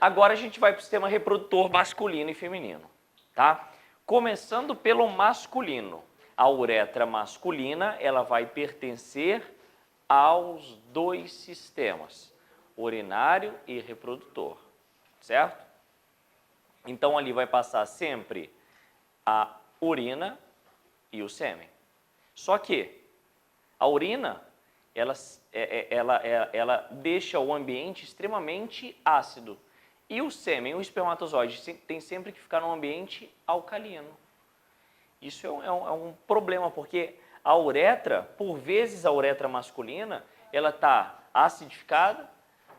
Agora a gente vai para o sistema reprodutor masculino e feminino, tá? Começando pelo masculino. A uretra masculina, ela vai pertencer aos dois sistemas, urinário e reprodutor, certo? Então ali vai passar sempre a urina e o sêmen. Só que a urina, ela deixa o ambiente extremamente ácido. E o sêmen, o espermatozoide, tem sempre que ficar num ambiente alcalino. Isso é um problema, porque a uretra, por vezes a uretra masculina, ela está acidificada,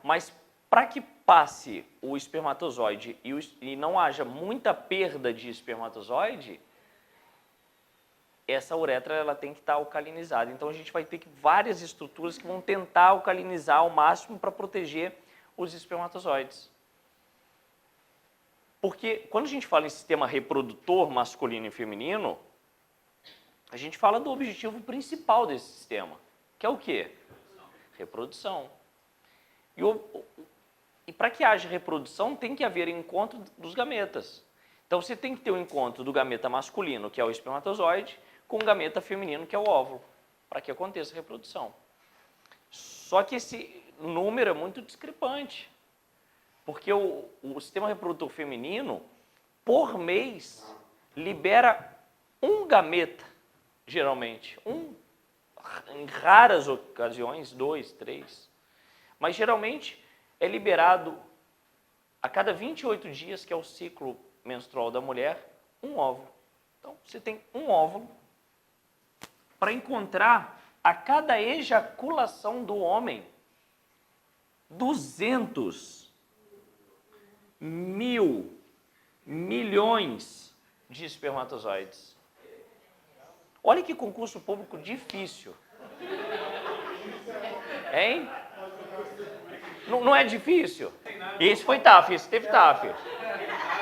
mas para que passe o espermatozoide e não haja muita perda de espermatozoide, essa uretra ela tem que estar alcalinizada. Então a gente vai ter várias estruturas que vão tentar alcalinizar ao máximo para proteger os espermatozoides. Porque quando a gente fala em sistema reprodutor masculino e feminino, a gente fala do objetivo principal desse sistema, que é o quê? Reprodução. E para que haja reprodução, tem que haver encontro dos gametas. Então você tem que ter o encontro do gameta masculino, que é o espermatozoide, com o gameta feminino, que é o óvulo, para que aconteça a reprodução. Só que esse número é muito discrepante, porque o sistema reprodutor feminino, por mês, libera um gameta, geralmente. Em raras ocasiões, 2, 3. Mas geralmente é liberado a cada 28 dias, que é o ciclo menstrual da mulher, um óvulo. Então, você tem um óvulo para encontrar a cada ejaculação do homem 200 mil milhões de espermatozoides. Olha que concurso público difícil. Hein? Não é difícil? Esse foi TAF, esse teve TAF.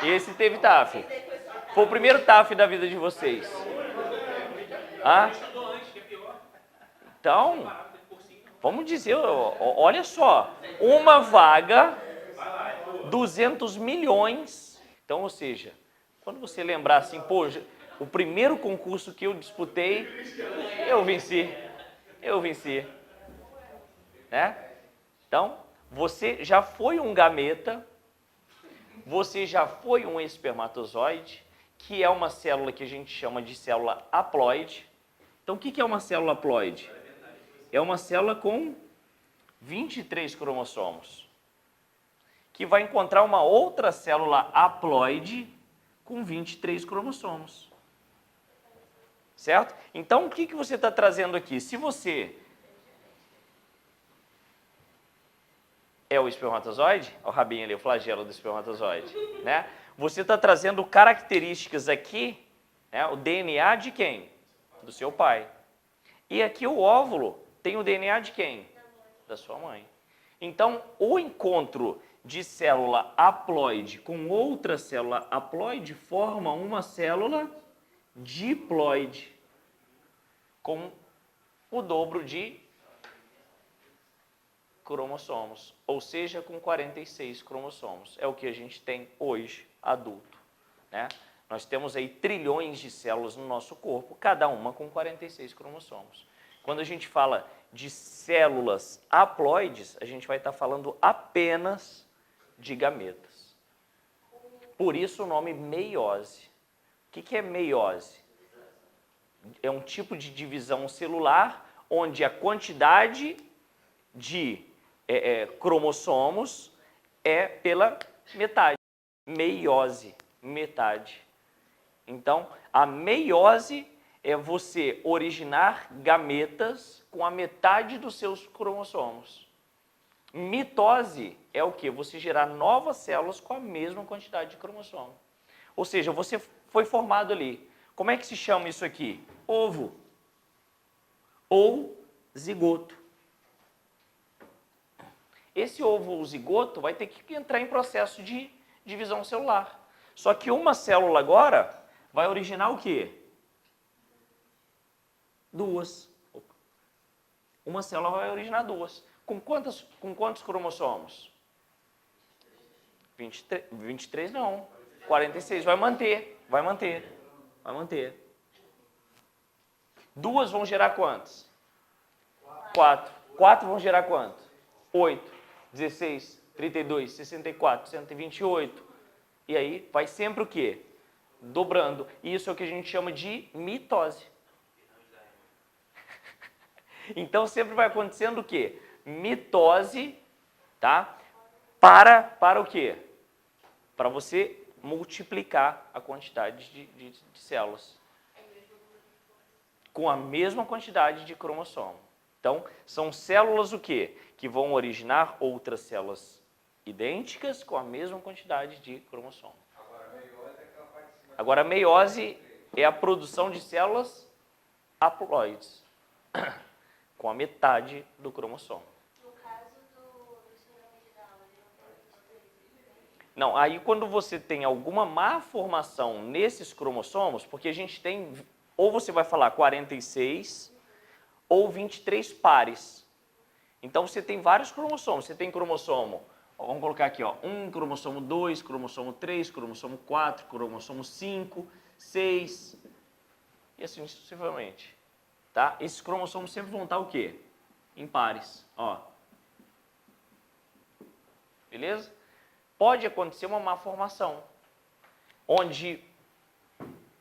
Esse teve TAF. Foi o primeiro TAF da vida de vocês. Ah? Então, vamos dizer, olha só, uma vaga, 200 milhões. Então, ou seja, quando você lembrar assim, pô, o primeiro concurso que eu disputei, eu venci. Né? Então, você já foi um gameta, você já foi um espermatozoide, que é uma célula que a gente chama de célula haploide. Então, o que é uma célula haploide? É uma célula com 23 cromossomos, que vai encontrar uma outra célula haploide com 23 cromossomos. Certo? Então, o que você está trazendo aqui? Se você é o espermatozoide, o rabinho ali, o flagelo do espermatozoide, né? Você está trazendo características aqui, né? O DNA de quem? Do seu pai. E aqui o óvulo tem o DNA de quem? Da sua mãe. Então, o encontro de célula haploide com outra célula haploide forma uma célula diploide, com o dobro de cromossomos, ou seja, com 46 cromossomos. É o que a gente tem hoje, adulto, né? Nós temos aí trilhões de células no nosso corpo, cada uma com 46 cromossomos. Quando a gente fala de células haploides, a gente vai estar falando apenas de gametas. Por isso o nome meiose. O que é meiose? É um tipo de divisão celular onde a quantidade de cromossomos é pela metade. Meiose, metade. Então, a meiose é você originar gametas com a metade dos seus cromossomos. Mitose é o quê? Você gerar novas células com a mesma quantidade de cromossomo. Ou seja, você foi formado ali. Como é que se chama isso aqui? Ovo. Ou zigoto. Esse ovo ou zigoto vai ter que entrar em processo de divisão celular. Só que uma célula agora vai originar o quê? Duas. Uma célula vai originar duas. Com quantos cromossomos? 23 não. 46 vai manter. Vai manter. Vai manter. Duas vão gerar quantos? 4. 4 vão gerar quanto? 8, 16, 32, 64, 128. E aí vai sempre o quê? Dobrando. Isso é o que a gente chama de mitose. Então sempre vai acontecendo o quê? Mitose, tá? Para o quê? Para você multiplicar a quantidade de células com a mesma quantidade de cromossomo. Então, são células o quê? Que vão originar outras células idênticas com a mesma quantidade de cromossomo. Agora, a meiose é a produção de células haploides, com a metade do cromossomo. No caso do síndrome de Down, ele não tem 23. Não, aí quando você tem alguma má formação nesses cromossomos, porque a gente tem, ou você vai falar 46 ou 23 pares. Então você tem vários cromossomos. Você tem cromossomo, vamos colocar aqui, ó, 1, cromossomo 2, cromossomo 3, cromossomo 4, cromossomo 5, 6 e assim sucessivamente. Tá? Esses cromossomos sempre vão estar o quê? Em pares. Ó. Beleza? Pode acontecer uma má formação, onde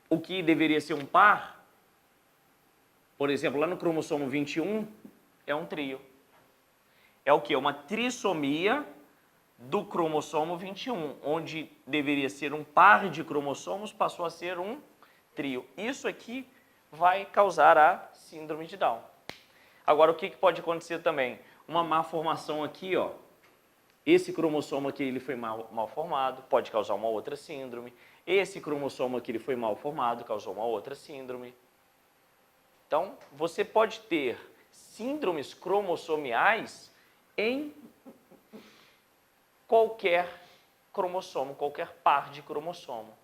o que deveria ser um par, por exemplo, lá no cromossomo 21, é um trio. É o quê? Uma trissomia do cromossomo 21, onde deveria ser um par de cromossomos, passou a ser um trio. Isso aqui vai causar a síndrome de Down. Agora, o que pode acontecer também? Uma má formação aqui, ó. Esse cromossomo aqui ele foi mal formado, pode causar uma outra síndrome. Esse cromossomo aqui ele foi mal formado, causou uma outra síndrome. Então, você pode ter síndromes cromossomiais em qualquer cromossomo, qualquer par de cromossomo.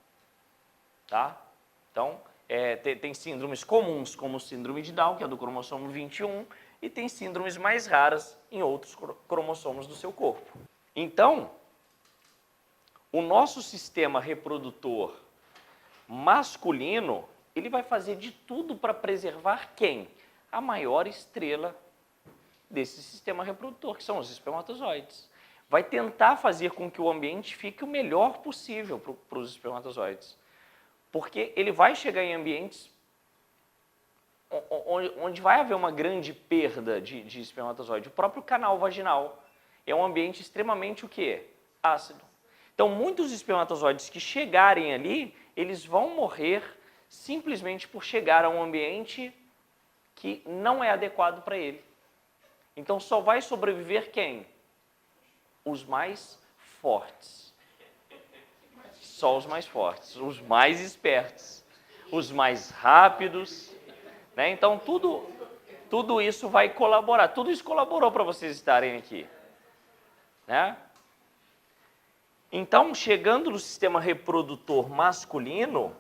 Tá? Então, tem síndromes comuns, como síndrome de Down, que é do cromossomo 21, e tem síndromes mais raras em outros cromossomos do seu corpo. Então, o nosso sistema reprodutor masculino, ele vai fazer de tudo para preservar quem? A maior estrela desse sistema reprodutor, que são os espermatozoides. Vai tentar fazer com que o ambiente fique o melhor possível para os espermatozoides. Porque ele vai chegar em ambientes onde vai haver uma grande perda de espermatozoide. O próprio canal vaginal é um ambiente extremamente o quê? Ácido. Então, muitos espermatozoides que chegarem ali, eles vão morrer simplesmente por chegar a um ambiente que não é adequado para ele. Então, só vai sobreviver quem? Os mais fortes. Só os mais fortes, os mais espertos, os mais rápidos, né? Então, tudo isso vai colaborar. Tudo isso colaborou para vocês estarem aqui, né? Então, chegando no sistema reprodutor masculino,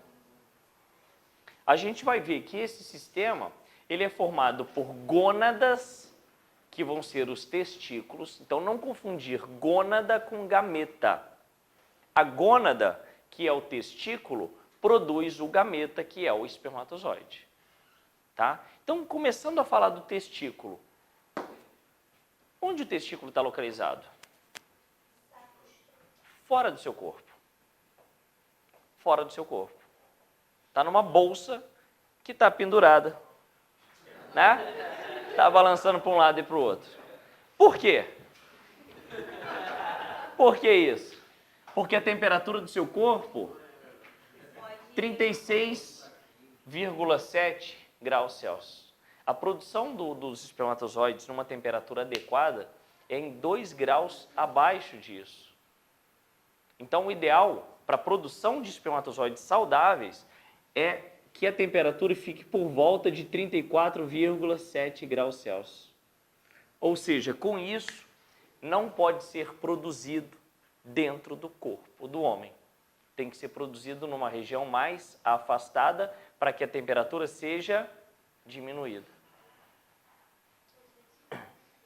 a gente vai ver que esse sistema ele é formado por gônadas, que vão ser os testículos. Então, não confundir gônada com gameta. A gônada, que é o testículo, produz o gameta, que é o espermatozoide. Tá? Então, começando a falar do testículo. Onde o testículo está localizado? Fora do seu corpo. Fora do seu corpo. Está numa bolsa que está pendurada. Né? Está balançando para um lado e para o outro. Por quê? Por que isso? Porque a temperatura do seu corpo, 36,7 graus Celsius. A produção dos espermatozoides numa temperatura adequada é em 2 graus abaixo disso. Então, o ideal para a produção de espermatozoides saudáveis é que a temperatura fique por volta de 34,7 graus Celsius. Ou seja, com isso, não pode ser produzido dentro do corpo do homem. Tem que ser produzido numa região mais afastada para que a temperatura seja diminuída.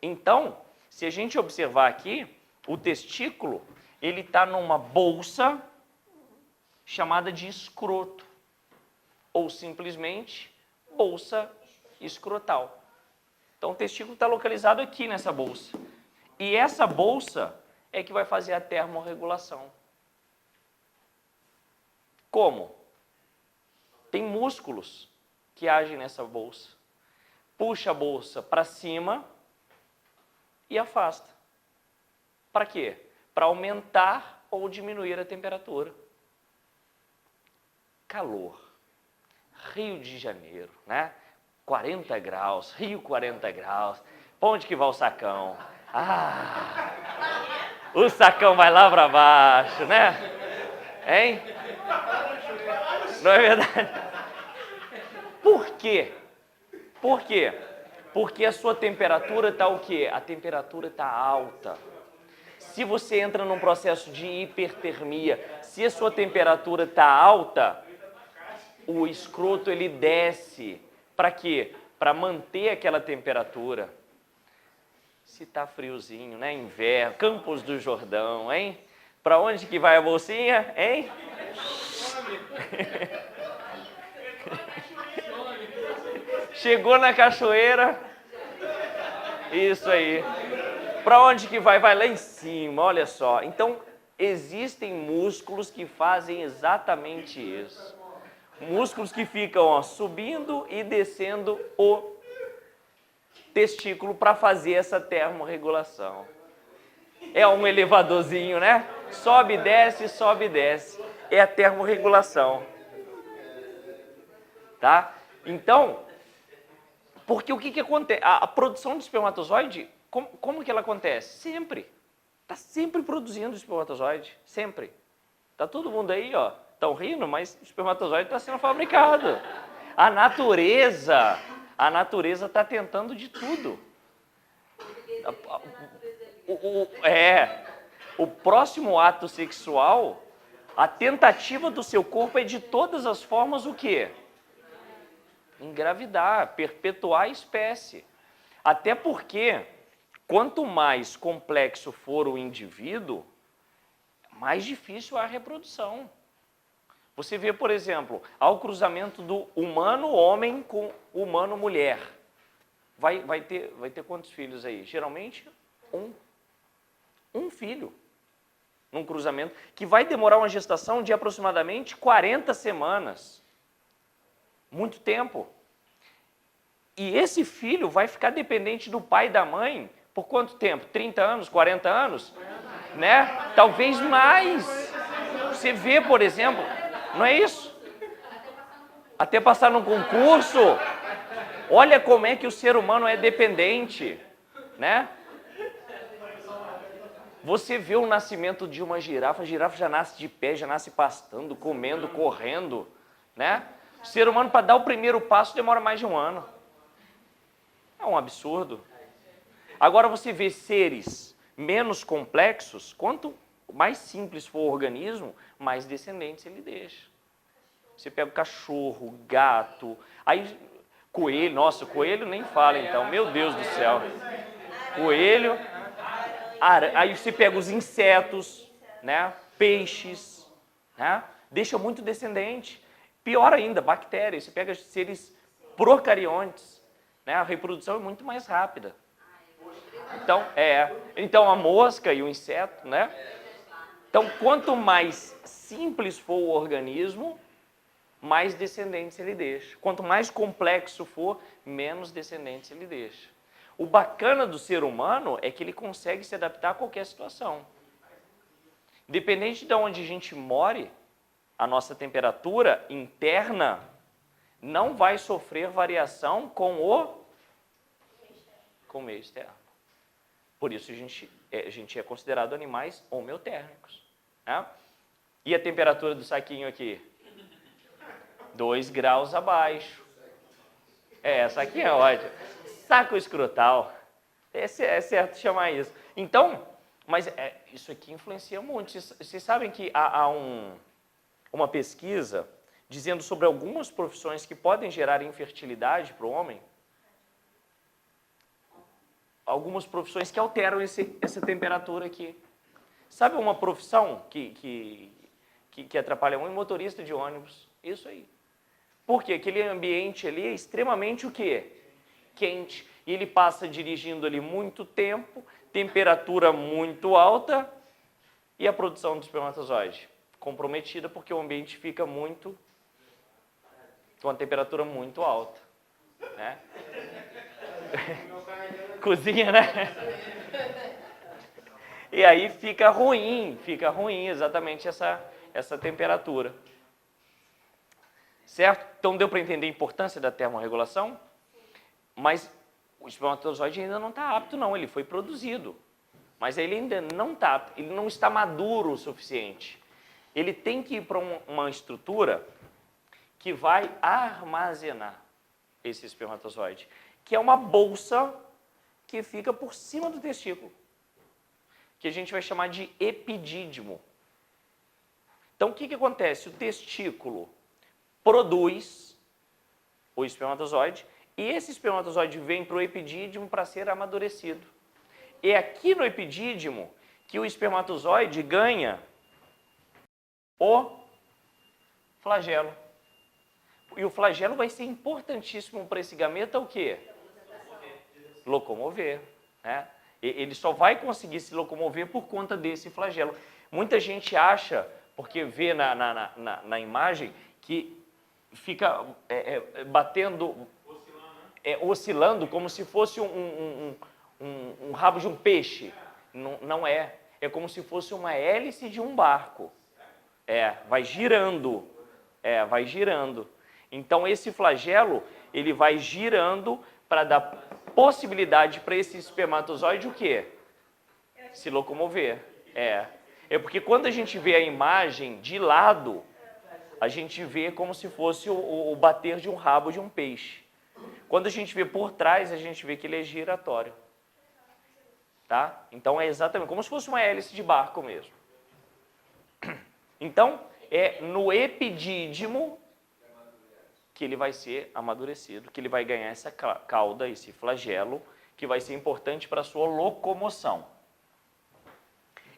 Então, se a gente observar aqui, o testículo ele está numa bolsa chamada de escroto, ou simplesmente bolsa escrotal. Então o testículo está localizado aqui nessa bolsa. E essa bolsa é que vai fazer a termorregulação. Como? Tem músculos que agem nessa bolsa. Puxa a bolsa para cima e afasta. Para quê? Para aumentar ou diminuir a temperatura. Calor. Rio de Janeiro, né? 40 graus, Rio 40 graus. Pra onde que vai o sacão? Ah, o sacão vai lá para baixo, né? Hein? Não é verdade? Por quê? Por quê? Porque a sua temperatura está o quê? A temperatura está alta. Se você entra num processo de hipertermia, se a sua temperatura está alta, o escroto ele desce. Para quê? Para manter aquela temperatura. Se está friozinho, né? Inverno, Campos do Jordão, hein? Para onde que vai a bolsinha, hein? Chegou na cachoeira. Isso aí. Para onde que vai? Vai lá em cima, olha só. Então, existem músculos que fazem exatamente isso. Músculos que ficam ó, subindo e descendo o testículo para fazer essa termorregulação. É um elevadorzinho, né? Sobe e desce, sobe e desce. É a termorregulação. Tá? Então, porque o que acontece? A produção de espermatozoide, como que ela acontece? Sempre. Está sempre produzindo espermatozoide. Sempre. Tá todo mundo aí, ó. Estão rindo, mas o espermatozoide está sendo fabricado. A natureza está tentando de tudo. O próximo ato sexual, a tentativa do seu corpo é de todas as formas o quê? Engravidar, perpetuar a espécie. Até porque, quanto mais complexo for o indivíduo, mais difícil é a reprodução. Você vê, por exemplo, ao cruzamento do humano-homem com humano-mulher. Vai ter quantos filhos aí? Geralmente, um filho. Num cruzamento que vai demorar uma gestação de aproximadamente 40 semanas. Muito tempo. E esse filho vai ficar dependente do pai e da mãe por quanto tempo? 30 anos, 40 anos? Né? Talvez mais. Você vê, por exemplo, não é isso? Até passar no concurso. Olha como é que o ser humano é dependente, né? Você vê o nascimento de uma girafa, a girafa já nasce de pé, já nasce pastando, comendo, correndo, né? O ser humano, para dar o primeiro passo, demora mais de um ano. É um absurdo. Agora você vê seres menos complexos, quanto mais simples for o organismo, mais descendentes ele deixa. Você pega o cachorro, o gato, aí coelho, nossa, coelho nem fala então, meu Deus do céu. Coelho, aí você pega os insetos, né? Peixes, né? Deixa muito descendente. Pior ainda, bactérias, você pega seres procariontes, né? A reprodução é muito mais rápida. Então a mosca e o inseto, né? Então, quanto mais simples for o organismo, mais descendentes ele deixa. Quanto mais complexo for, menos descendentes ele deixa. O bacana do ser humano é que ele consegue se adaptar a qualquer situação. Independente de onde a gente more, a nossa temperatura interna não vai sofrer variação com o meio externo. Por isso a gente é considerado animais homeotérmicos. Né? E a temperatura do saquinho aqui? 2 graus abaixo. Essa aqui é ótima. Saco escrotal. É certo chamar isso. Então, mas isso aqui influencia muito. Vocês sabem que há uma pesquisa dizendo sobre algumas profissões que podem gerar infertilidade para o homem? Algumas profissões que alteram essa temperatura aqui. Sabe uma profissão que atrapalha muito? Motorista de ônibus. Isso aí. Porque aquele ambiente ali é extremamente o quê? Quente. E ele passa dirigindo ali muito tempo, temperatura muito alta e a produção do espermatozoide comprometida porque o ambiente fica muito com a temperatura muito alta, né? Cozinha, né? E aí fica ruim exatamente essa temperatura. Certo? Então deu para entender a importância da termorregulação? Mas o espermatozoide ainda não está apto, não. Ele foi produzido. Mas ele ainda não está apto, ele não está maduro o suficiente. Ele tem que ir para uma estrutura que vai armazenar esse espermatozoide, que é uma bolsa que fica por cima do testículo, que a gente vai chamar de epidídimo. Então, o que acontece? O testículo produz o espermatozoide e esse espermatozoide vem para o epidídimo para ser amadurecido. É aqui no epidídimo que o espermatozoide ganha o flagelo. E o flagelo vai ser importantíssimo para esse gameta o quê? Locomover. Né? Ele só vai conseguir se locomover por conta desse flagelo. Muita gente acha, porque vê na imagem, que fica batendo, oscilando como se fosse um rabo de um peixe. Não é. É como se fosse uma hélice de um barco. Vai girando. Vai girando. Então, esse flagelo, ele vai girando para dar possibilidade para esse espermatozoide o quê? Se locomover. É porque quando a gente vê a imagem de lado, a gente vê como se fosse o bater de um rabo de um peixe. Quando a gente vê por trás, a gente vê que ele é giratório. Tá? Então, é exatamente como se fosse uma hélice de barco mesmo. Então, é no epidídimo que ele vai ser amadurecido, que ele vai ganhar essa cauda, esse flagelo, que vai ser importante para a sua locomoção.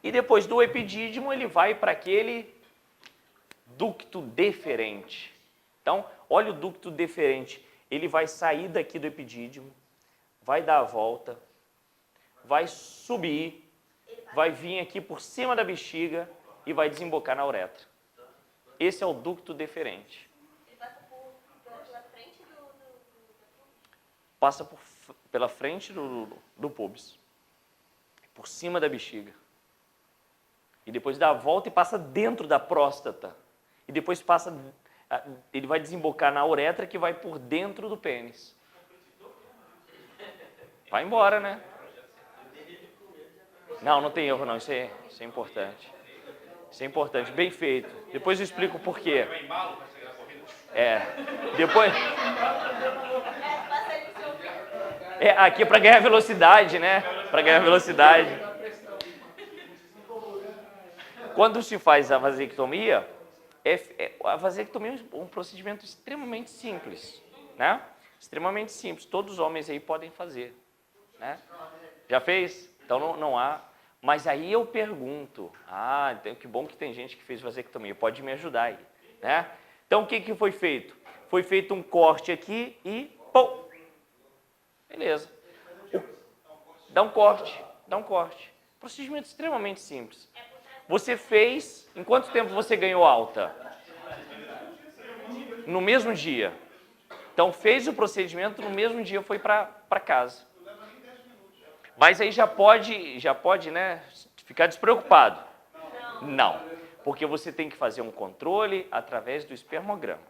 E depois do epidídimo, ele vai para aquele ducto deferente. Então, olha o ducto deferente. Ele vai sair daqui do epidídimo, vai dar a volta, vai subir, vai vir aqui por cima da bexiga e vai desembocar na uretra. Esse é o ducto deferente. Ele passa pela frente do Passa pela frente do púbis, por cima da bexiga. E depois dá a volta e passa dentro da próstata. E depois ele vai desembocar na uretra que vai por dentro do pênis. Vai embora, né? Não tem erro não, isso é importante. Isso é importante, bem feito. Depois eu explico o porquê. Depois... aqui é para ganhar velocidade, né? Para ganhar velocidade. Quando se faz a vasectomia, a vasectomia é um procedimento extremamente simples, né? Extremamente simples. Todos os homens aí podem fazer, né? Já fez? Então não há. Mas aí eu pergunto, que bom que tem gente que fez vasectomia, pode me ajudar aí, né? Então o que foi feito? Foi feito um corte aqui e pum! Beleza. Dá um corte. Procedimento extremamente simples. Você fez, em quanto tempo você ganhou alta? No mesmo dia. Então fez o procedimento, no mesmo dia foi para casa. Mas aí já pode, né, ficar despreocupado. Não, porque você tem que fazer um controle através do espermograma.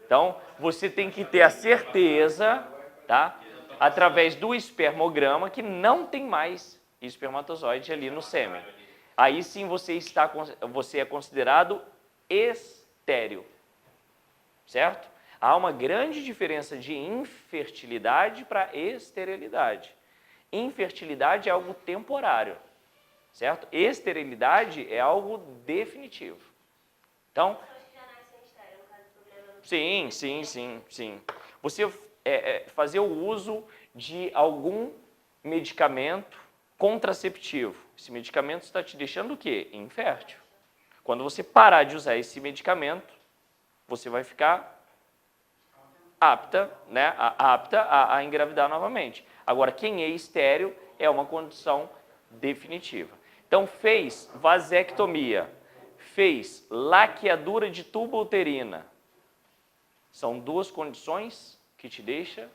Então, você tem que ter a certeza, tá, através do espermograma, que não tem mais espermatozoide ali no sêmen. Aí sim você é considerado estéril, certo? Há uma grande diferença de infertilidade para esterilidade. Infertilidade é algo temporário, certo? Esterilidade é algo definitivo. Então, sim. Você fazer o uso de algum medicamento contraceptivo, Esse medicamento está te deixando o quê? Infértil. Quando você parar de usar esse medicamento, você vai ficar apta, né, a engravidar novamente. Agora, quem é estéril é uma condição definitiva. Então, fez vasectomia, fez laqueadura de tubo uterina. São duas condições que te deixam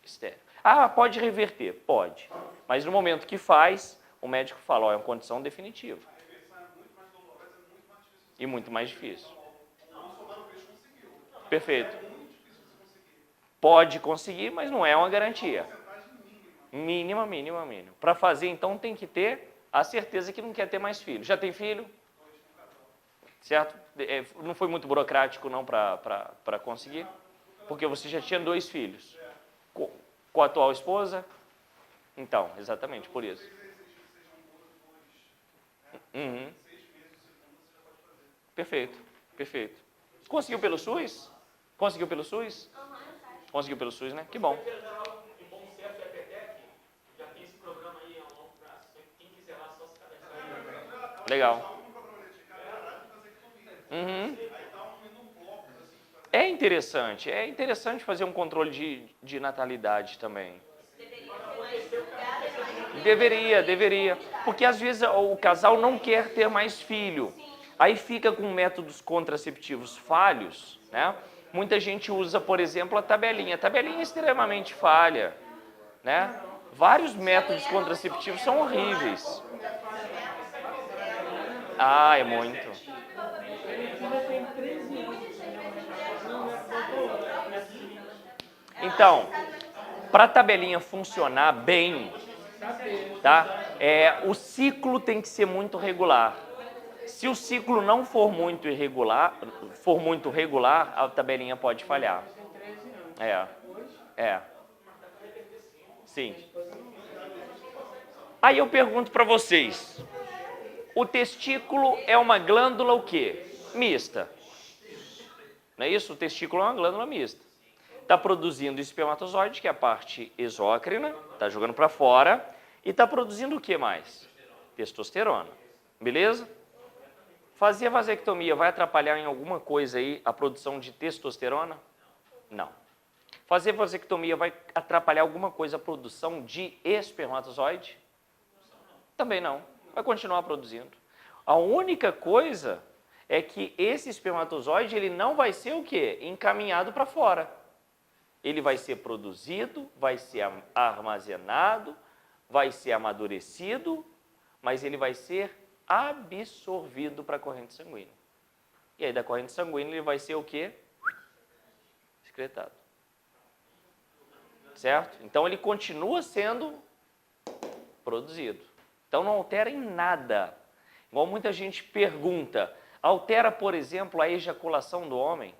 estéril. Ah, pode reverter? Pode. Mas no momento que faz, o médico fala, ó, é uma condição definitiva. A reversão é muito mais dolorosa, é muito mais difícil. E muito mais difícil. O Bolsonaro fez, conseguiu. Perfeito. É muito difícil você conseguir. Pode conseguir, mas não é uma garantia. Porcentagem mínima. Mínima. Para fazer, então, tem que ter a certeza que não quer ter mais filho. Já tem filho? Certo? Não foi muito burocrático, não, para conseguir? Porque você já tinha 2 filhos. Com a atual esposa? Então, exatamente, por isso. Uhum. Perfeito. Conseguiu pelo SUS? Conseguiu pelo SUS? Conseguiu pelo SUS, né? Que bom. Legal. Uhum. É interessante fazer um controle de natalidade também. Deveria. Porque às vezes o casal não quer ter mais filho. Aí fica com métodos contraceptivos falhos, né? Muita gente usa, por exemplo, a tabelinha. A tabelinha é extremamente falha, né? Vários métodos contraceptivos são horríveis. Ah, é muito. Então, para a tabelinha funcionar bem, tá? O ciclo tem que ser muito regular. Se o ciclo não for muito regular, a tabelinha pode falhar. Sim. Aí eu pergunto para vocês, o testículo é uma glândula o quê? Mista. Não é isso? O testículo é uma glândula mista. Está produzindo espermatozoide, que é a parte exócrina, está jogando para fora, e está produzindo o que mais? Testosterona. Beleza? Fazer vasectomia vai atrapalhar em alguma coisa aí a produção de testosterona? Não. Fazer vasectomia vai atrapalhar alguma coisa a produção de espermatozoide? Também não. Vai continuar produzindo. A única coisa é que esse espermatozoide ele não vai ser o quê? Encaminhado para fora. Ele vai ser produzido, vai ser armazenado, vai ser amadurecido, mas ele vai ser absorvido para a corrente sanguínea. E aí da corrente sanguínea ele vai ser o quê? Excretado. Certo? Então ele continua sendo produzido. Então não altera em nada. Igual muita gente pergunta, altera, por exemplo, a ejaculação do homem?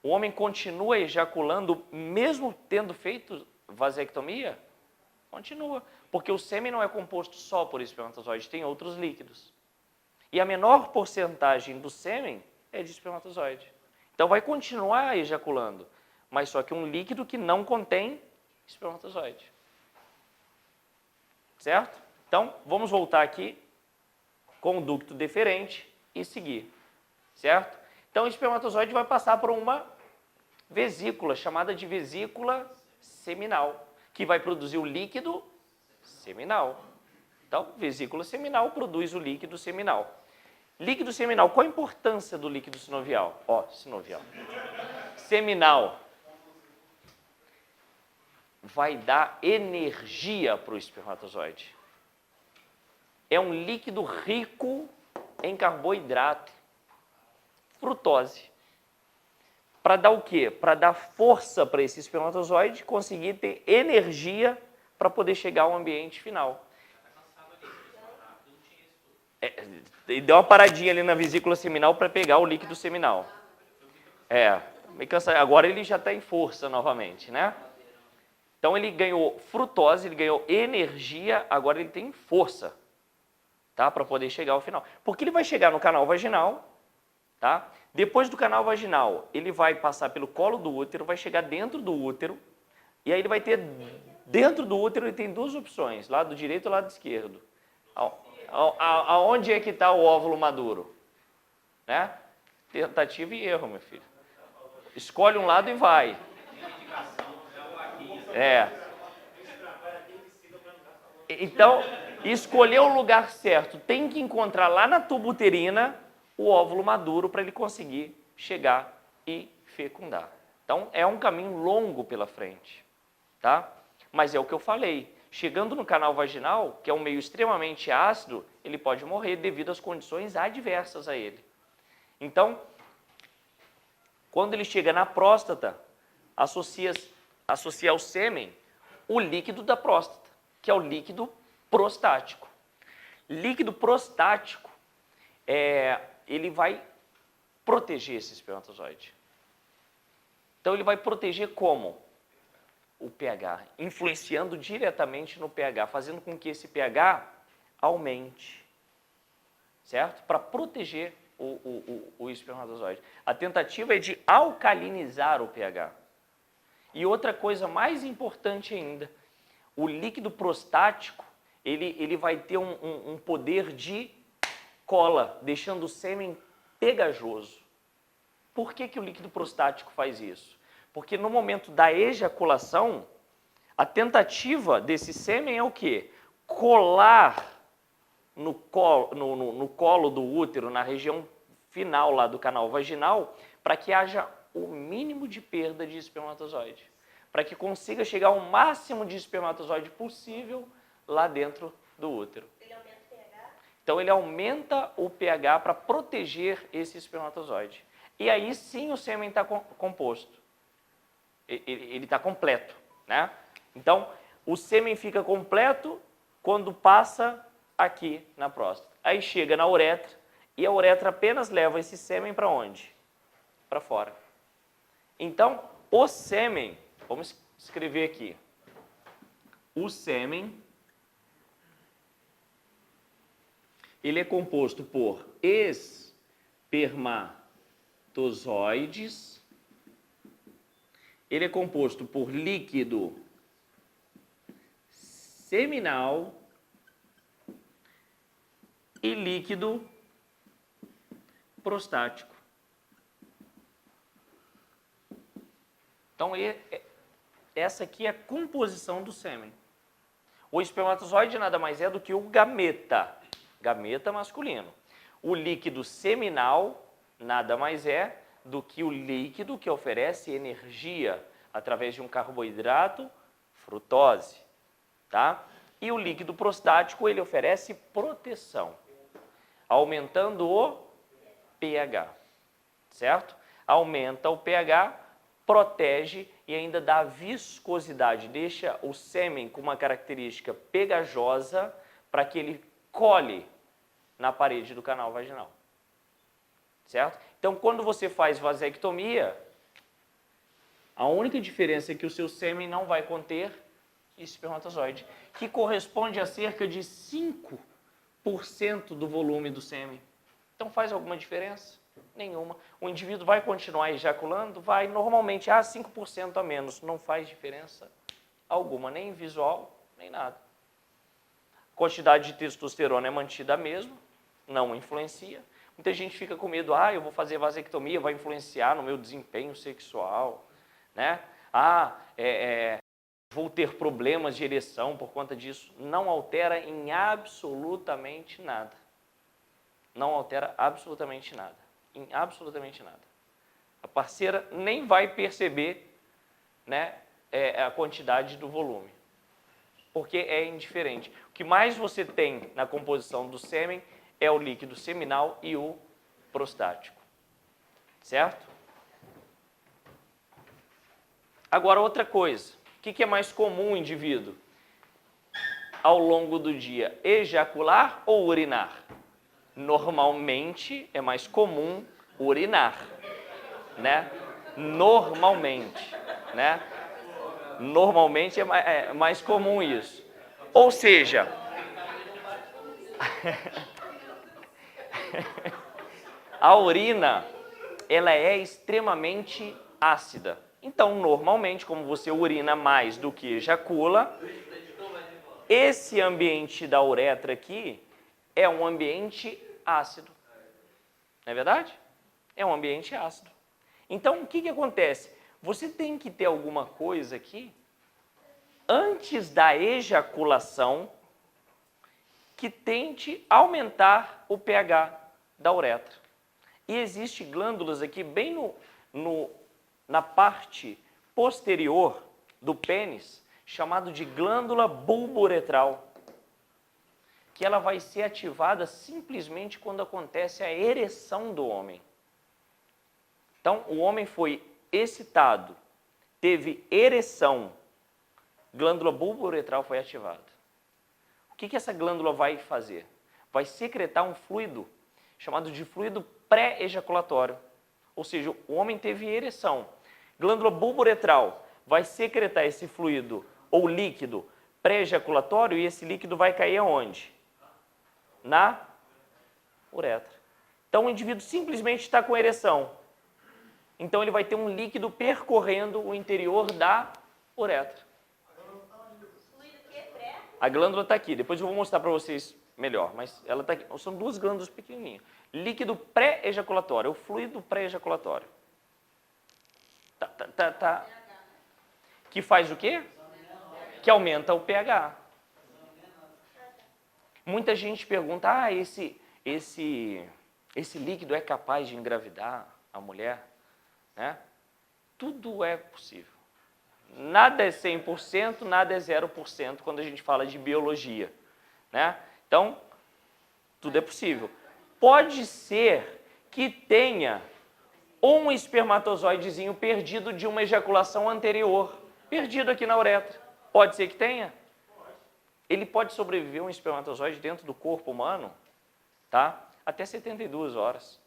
O homem continua ejaculando mesmo tendo feito vasectomia? Continua, porque o sêmen não é composto só por espermatozoide, tem outros líquidos. E a menor porcentagem do sêmen é de espermatozoide. Então vai continuar ejaculando, mas só que um líquido que não contém espermatozoide. Certo? Então, vamos voltar aqui com o ducto deferente e seguir. Certo? Então, o espermatozoide vai passar por uma vesícula, chamada de vesícula seminal, que vai produzir o líquido seminal. Então, vesícula seminal produz o líquido seminal. Líquido seminal, qual a importância do líquido sinovial? Sinovial. Seminal. Vai dar energia para o espermatozoide. É um líquido rico em carboidrato, frutose. Para dar o quê? Para dar força para esse espermatozoide conseguir ter energia para poder chegar ao ambiente final. E deu uma paradinha ali na vesícula seminal para pegar o líquido seminal. Meio cansado. Agora ele já está em força novamente, né? Então ele ganhou frutose, ele ganhou energia, agora ele tem força, tá? Para poder chegar ao final. Porque ele vai chegar no canal vaginal, tá? Depois do canal vaginal, ele vai passar pelo colo do útero, vai chegar dentro do útero, e aí ele vai ter, dentro do útero ele tem duas opções, lado direito e lado esquerdo. Aonde é que está o óvulo maduro? Né? Tentativa e erro, meu filho. Escolhe um lado e vai. Então, escolher o lugar certo. Tem que encontrar lá na tuba uterina o óvulo maduro para ele conseguir chegar e fecundar. Então, é um caminho longo pela frente, tá? Mas é o que eu falei. Chegando no canal vaginal, que é um meio extremamente ácido, ele pode morrer devido às condições adversas a ele. Então, quando ele chega na próstata, associa ao sêmen o líquido da próstata, que é o líquido prostático. Líquido prostático, ele vai proteger esse espermatozoide. Então, ele vai proteger como? O pH, influenciando diretamente no pH, fazendo com que esse pH aumente, certo? Para proteger o espermatozoide. A tentativa é de alcalinizar o pH. E outra coisa mais importante ainda, o líquido prostático, ele vai ter um poder de cola, deixando o sêmen pegajoso. Por que o líquido prostático faz isso? Porque no momento da ejaculação, a tentativa desse sêmen é o quê? Colar no colo do útero, na região final lá do canal vaginal, para que haja o mínimo de perda de espermatozoide. Para que consiga chegar ao máximo de espermatozoide possível lá dentro do útero. Ele aumenta o pH? Então ele aumenta o pH para proteger esse espermatozoide. E aí sim o sêmen está composto. Ele está completo, né? Então, o sêmen fica completo quando passa aqui na próstata. Aí chega na uretra e a uretra apenas leva esse sêmen para onde? Para fora. Então, o sêmen, vamos escrever aqui. O sêmen, ele é composto por espermatozoides. Ele é composto por líquido seminal e líquido prostático. Então, essa aqui é a composição do sêmen. O espermatozoide nada mais é do que o gameta masculino. O líquido seminal nada mais é do que o líquido que oferece energia através de um carboidrato, frutose, tá? E o líquido prostático, ele oferece proteção, aumentando o pH, certo? Aumenta o pH, protege e ainda dá viscosidade, deixa o sêmen com uma característica pegajosa para que ele cole na parede do canal vaginal, certo? Então, quando você faz vasectomia, a única diferença é que o seu sêmen não vai conter espermatozoide, que corresponde a cerca de 5% do volume do sêmen. Então, faz alguma diferença? Nenhuma. O indivíduo vai continuar ejaculando? Vai, normalmente, 5% a menos. Não faz diferença alguma, nem visual, nem nada. A quantidade de testosterona é mantida a mesma, não influencia. Muita gente fica com medo, eu vou fazer vasectomia, vai influenciar no meu desempenho sexual, né? Vou ter problemas de ereção por conta disso. Não altera em absolutamente nada. Não altera absolutamente nada. Em absolutamente nada. A parceira nem vai perceber, né, a quantidade do volume, porque é indiferente. O que mais você tem na composição do sêmen é o líquido seminal e o prostático, certo? Agora, outra coisa, o que é mais comum o indivíduo ao longo do dia, ejacular ou urinar? Normalmente é mais comum urinar, né? Normalmente, né? Normalmente é mais comum isso. Ou seja, a urina, ela é extremamente ácida. Então, normalmente, como você urina mais do que ejacula, esse ambiente da uretra aqui, é um ambiente ácido. Não é verdade? É um ambiente ácido. Então, o que acontece? Você tem que ter alguma coisa aqui, antes da ejaculação, que tente aumentar o pH da uretra. E existem glândulas aqui bem na parte posterior do pênis, chamado de glândula bulbo-uretral, que ela vai ser ativada simplesmente quando acontece a ereção do homem. Então, o homem foi excitado, teve ereção, glândula bulbo-uretral foi ativada. O que essa glândula vai fazer? Vai secretar um fluido chamado de fluido pré-ejaculatório. Ou seja, o homem teve ereção. Glândula bulbo-uretral vai secretar esse fluido ou líquido pré-ejaculatório e esse líquido vai cair aonde? Na uretra. Então o indivíduo simplesmente está com ereção. Então ele vai ter um líquido percorrendo o interior da uretra. A glândula está aqui. Depois eu vou mostrar para vocês melhor, mas ela está aqui. São duas glândulas pequenininhas. Líquido pré-ejaculatório, o fluido pré-ejaculatório. Tá. Que faz o quê? Que aumenta o pH. Muita gente pergunta, esse líquido é capaz de engravidar a mulher? Né? Tudo é possível. Nada é 100%, nada é 0% quando a gente fala de biologia. Né? Então, tudo é possível. Pode ser que tenha um espermatozoidezinho perdido de uma ejaculação anterior, perdido aqui na uretra. Pode ser que tenha? Ele pode sobreviver um espermatozoide dentro do corpo humano, tá? Até 72 horas.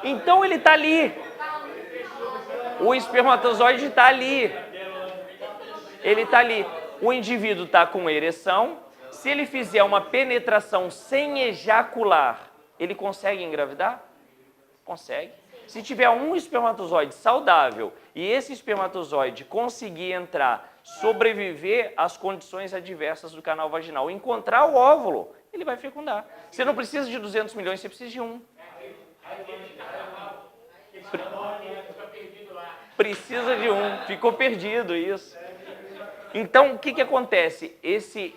Então ele está ali. O espermatozoide está ali. Ele está ali. O indivíduo está com ereção. Se ele fizer uma penetração sem ejacular, ele consegue engravidar? Consegue. Se tiver um espermatozoide saudável e esse espermatozoide conseguir entrar, sobreviver às condições adversas do canal vaginal, encontrar o óvulo, ele vai fecundar. Você não precisa de 200 milhões, você precisa de um. Precisa de um. Ficou perdido, isso. Então, o que acontece? Esse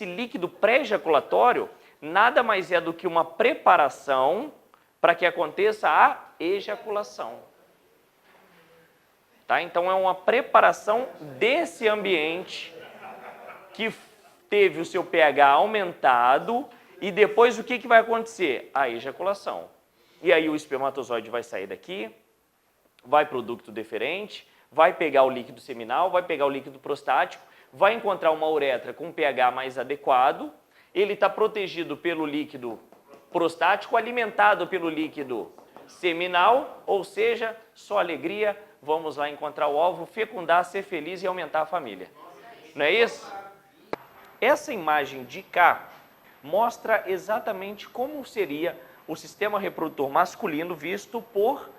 líquido pré-ejaculatório nada mais é do que uma preparação para que aconteça a ejaculação. Tá? Então, é uma preparação desse ambiente que teve o seu pH aumentado e depois o que vai acontecer? A ejaculação. E aí o espermatozoide vai sair daqui, vai para o ducto deferente, vai pegar o líquido seminal, vai pegar o líquido prostático, vai encontrar uma uretra com um pH mais adequado, ele está protegido pelo líquido prostático, alimentado pelo líquido seminal, ou seja, só alegria, vamos lá encontrar o óvulo, fecundar, ser feliz e aumentar a família. Não é isso? Essa imagem de cá mostra exatamente como seria o sistema reprodutor masculino visto por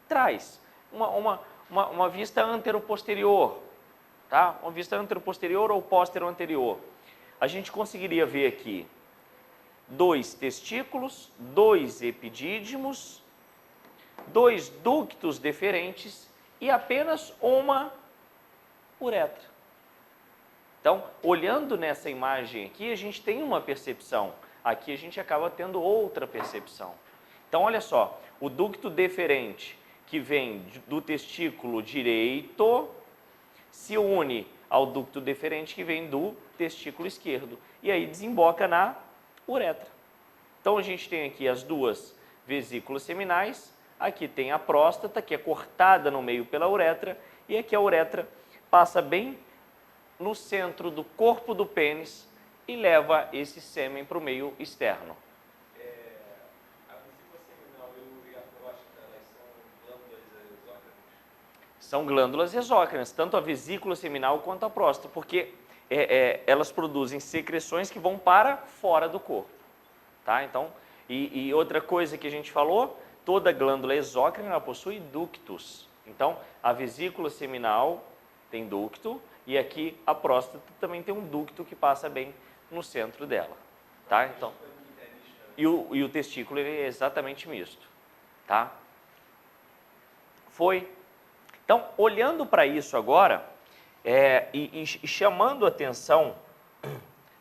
trás. Uma vista anteroposterior, tá? Uma vista anteroposterior ou póstero-anterior. A gente conseguiria ver aqui 2 testículos, 2 epidídimos, 2 ductos deferentes e apenas uma uretra. Então, olhando nessa imagem aqui, a gente tem uma percepção. Aqui a gente acaba tendo outra percepção. Então, olha só, o ducto deferente que vem do testículo direito se une ao ducto deferente que vem do testículo esquerdo. E aí desemboca na uretra. Então, a gente tem aqui as duas vesículas seminais. Aqui tem a próstata, que é cortada no meio pela uretra. E aqui a uretra passa bem no centro do corpo do pênis e leva esse sêmen para o meio externo. A vesícula seminal e a próstata, elas são glândulas exócrinas? São glândulas exócrinas, tanto a vesícula seminal quanto a próstata, porque elas produzem secreções que vão para fora do corpo. Tá? Então, e outra coisa que a gente falou, toda glândula exócrina ela possui ductos. Então, a vesícula seminal tem ducto e aqui a próstata também tem um ducto que passa bem no centro dela, tá? Então, e o testículo ele é exatamente misto, tá? Foi. Então, olhando para isso agora e chamando atenção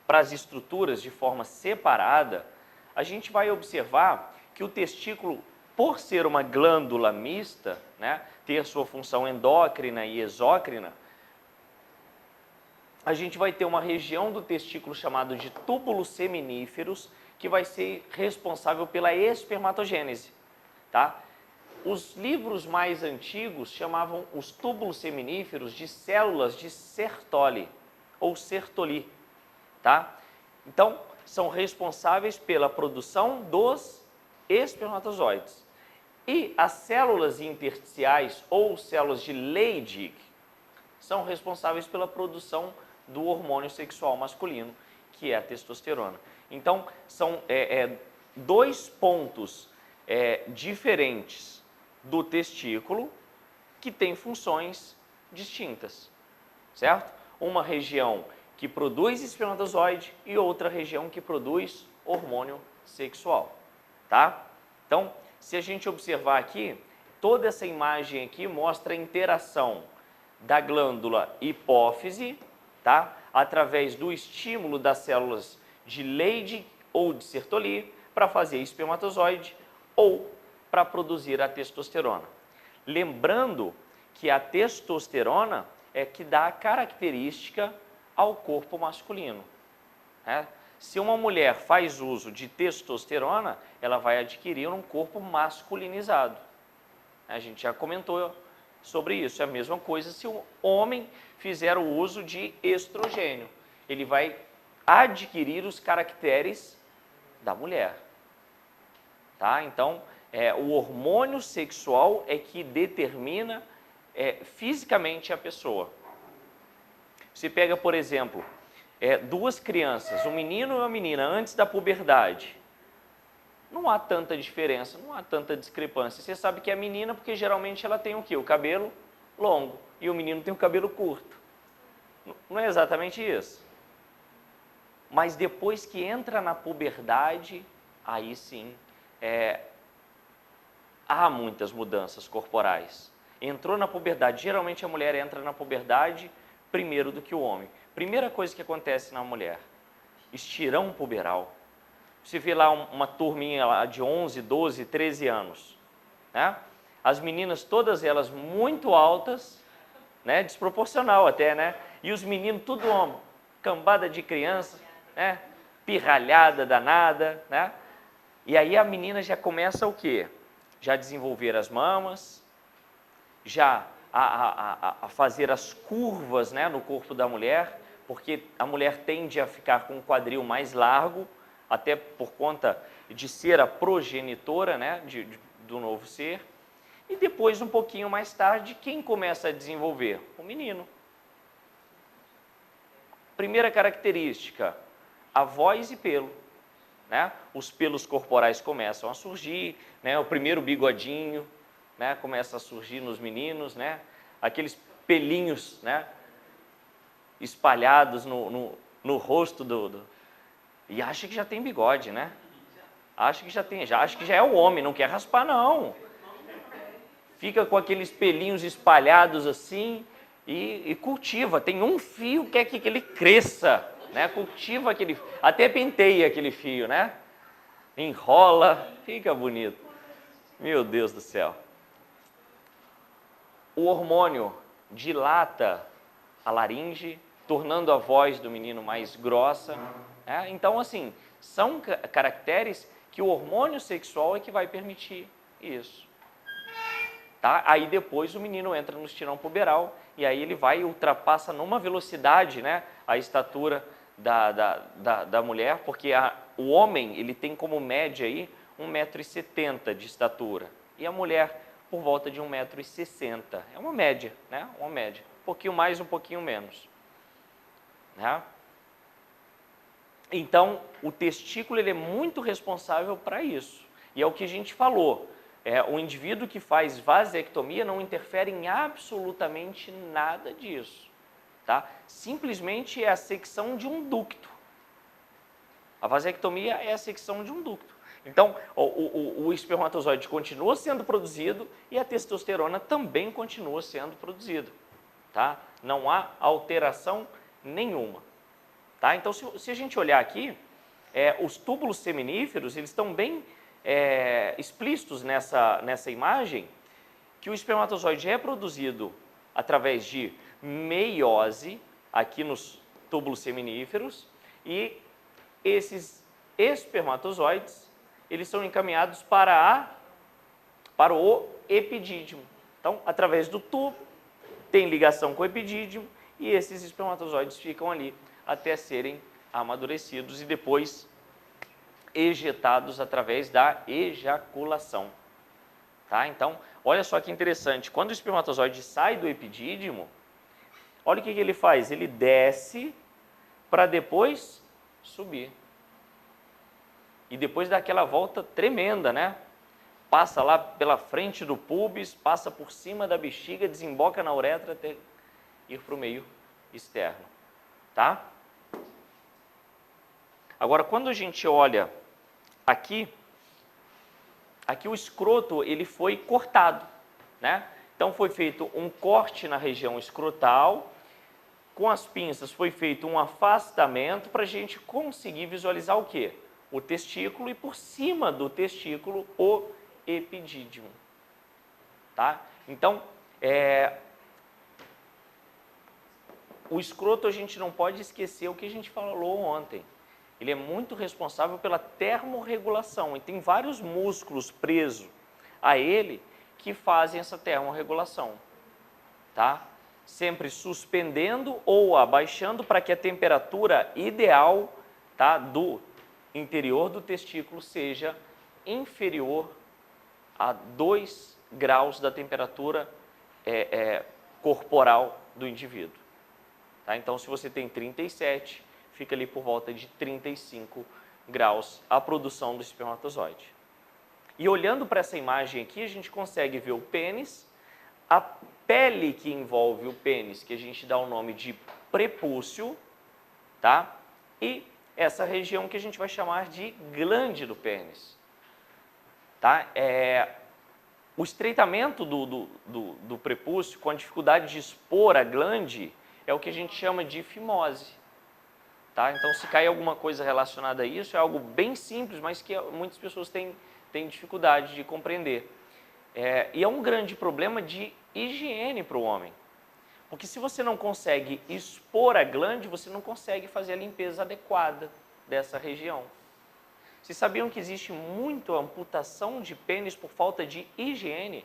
para as estruturas de forma separada, a gente vai observar que o testículo, por ser uma glândula mista, né, ter sua função endócrina e exócrina, a gente vai ter uma região do testículo chamada de túbulos seminíferos, que vai ser responsável pela espermatogênese, tá? Os livros mais antigos chamavam os túbulos seminíferos de células de Sertoli, ou Sertoli, tá? Então, são responsáveis pela produção dos espermatozoides. E as células intersticiais, ou células de Leydig, são responsáveis pela produção do hormônio sexual masculino, que é a testosterona. Então, são dois pontos diferentes do testículo que têm funções distintas, certo? Uma região que produz espermatozoide e outra região que produz hormônio sexual, tá? Então, se a gente observar aqui, toda essa imagem aqui mostra a interação da glândula hipófise, tá? Através do estímulo das células de Leydig ou de Sertoli para fazer espermatozoide ou para produzir a testosterona. Lembrando que a testosterona é que dá a característica ao corpo masculino, né? Se uma mulher faz uso de testosterona, ela vai adquirir um corpo masculinizado. A gente já comentou sobre isso. É a mesma coisa se o homem fizer o uso de estrogênio. Ele vai adquirir os caracteres da mulher, tá? Então, o hormônio sexual é que determina fisicamente a pessoa. Você pega, por exemplo, duas crianças, um menino e uma menina, antes da puberdade. Não há tanta diferença, não há tanta discrepância. Você sabe que é a menina porque geralmente ela tem o quê? O cabelo longo e o menino tem o cabelo curto. Não é exatamente isso. Mas depois que entra na puberdade, aí sim há muitas mudanças corporais. Entrou na puberdade, geralmente a mulher entra na puberdade primeiro do que o homem. Primeira coisa que acontece na mulher, estirão puberal. Você vê lá uma turminha lá de 11, 12, 13 anos, né? As meninas, todas elas muito altas, né? Desproporcional até, né? E os meninos tudo cambada de criança, né? Pirralhada danada, né? E aí a menina já começa o quê? Já desenvolver as mamas, já a fazer as curvas, né, no corpo da mulher, porque a mulher tende a ficar com o quadril mais largo, até por conta de ser a progenitora, né, do novo ser. E depois, um pouquinho mais tarde, quem começa a desenvolver? O menino. Primeira característica, a voz e pelo, né? Os pelos corporais começam a surgir, né? O primeiro bigodinho, né, começa a surgir nos meninos, né? Aqueles pelinhos, né, espalhados no rosto e acha que já tem bigode, né? Acha que acha que já é o homem, não quer raspar não. Fica com aqueles pelinhos espalhados assim e cultiva. Tem um fio que quer que ele cresça, né? Cultiva aquele, até penteia aquele fio, né? Enrola, fica bonito. Meu Deus do céu. O hormônio dilata a laringe, tornando a voz do menino mais grossa. Então, assim, são caracteres que o hormônio sexual é que vai permitir isso. Tá? Aí depois o menino entra no estirão puberal e aí ele ultrapassa numa velocidade, né, a estatura da mulher, porque o homem ele tem como média aí 1,70 m de estatura e a mulher por volta de 1,60 m. É uma média, né? Uma média. Um pouquinho mais, um pouquinho menos. Né? Então, o testículo ele é muito responsável para isso. E é o que a gente falou. o indivíduo que faz vasectomia não interfere em absolutamente nada disso, tá? Simplesmente é a secção de um ducto. A vasectomia é a secção de um ducto. Então, o espermatozoide continua sendo produzido e a testosterona também continua sendo produzida, tá? Não há alteração nenhuma, tá? Então, se a gente olhar aqui, os túbulos seminíferos, eles estão bem explícitos nessa imagem, que o espermatozoide é produzido através de meiose, aqui nos túbulos seminíferos, e esses espermatozoides, eles são encaminhados para o epidídimo. Então, através do tubo, tem ligação com o epidídimo, e esses espermatozoides ficam ali até serem amadurecidos e depois ejetados através da ejaculação. Tá? Então, olha só que interessante, quando o espermatozoide sai do epidídimo, olha o que ele faz, ele desce para depois subir. E depois dá aquela volta tremenda, né? Passa lá pela frente do púbis, passa por cima da bexiga, desemboca na uretra até ir para o meio externo. Tá? Agora, quando a gente olha aqui o escroto ele foi cortado, né? Então foi feito um corte na região escrotal, com as pinças foi feito um afastamento para a gente conseguir visualizar o quê? O testículo e por cima do testículo o epidídimo, tá? Então, o escroto a gente não pode esquecer o que a gente falou ontem. Ele é muito responsável pela termorregulação e tem vários músculos presos a ele que fazem essa termorregulação, tá? Sempre suspendendo ou abaixando para que a temperatura ideal, tá, do interior do testículo seja inferior a 2 graus da temperatura corporal do indivíduo. Tá? Então, se você tem 37, fica ali por volta de 35 graus a produção do espermatozoide. E olhando para essa imagem aqui, a gente consegue ver o pênis, a pele que envolve o pênis, que a gente dá o nome de prepúcio, tá? E essa região que a gente vai chamar de glande do pênis. Tá? O estreitamento do prepúcio, com a dificuldade de expor a glande, é o que a gente chama de fimose. Tá? Então, se cair alguma coisa relacionada a isso, é algo bem simples, mas que muitas pessoas têm dificuldade de compreender. E é um grande problema de higiene para o homem. Porque se você não consegue expor a glande, você não consegue fazer a limpeza adequada dessa região. Vocês sabiam que existe muita amputação de pênis por falta de higiene?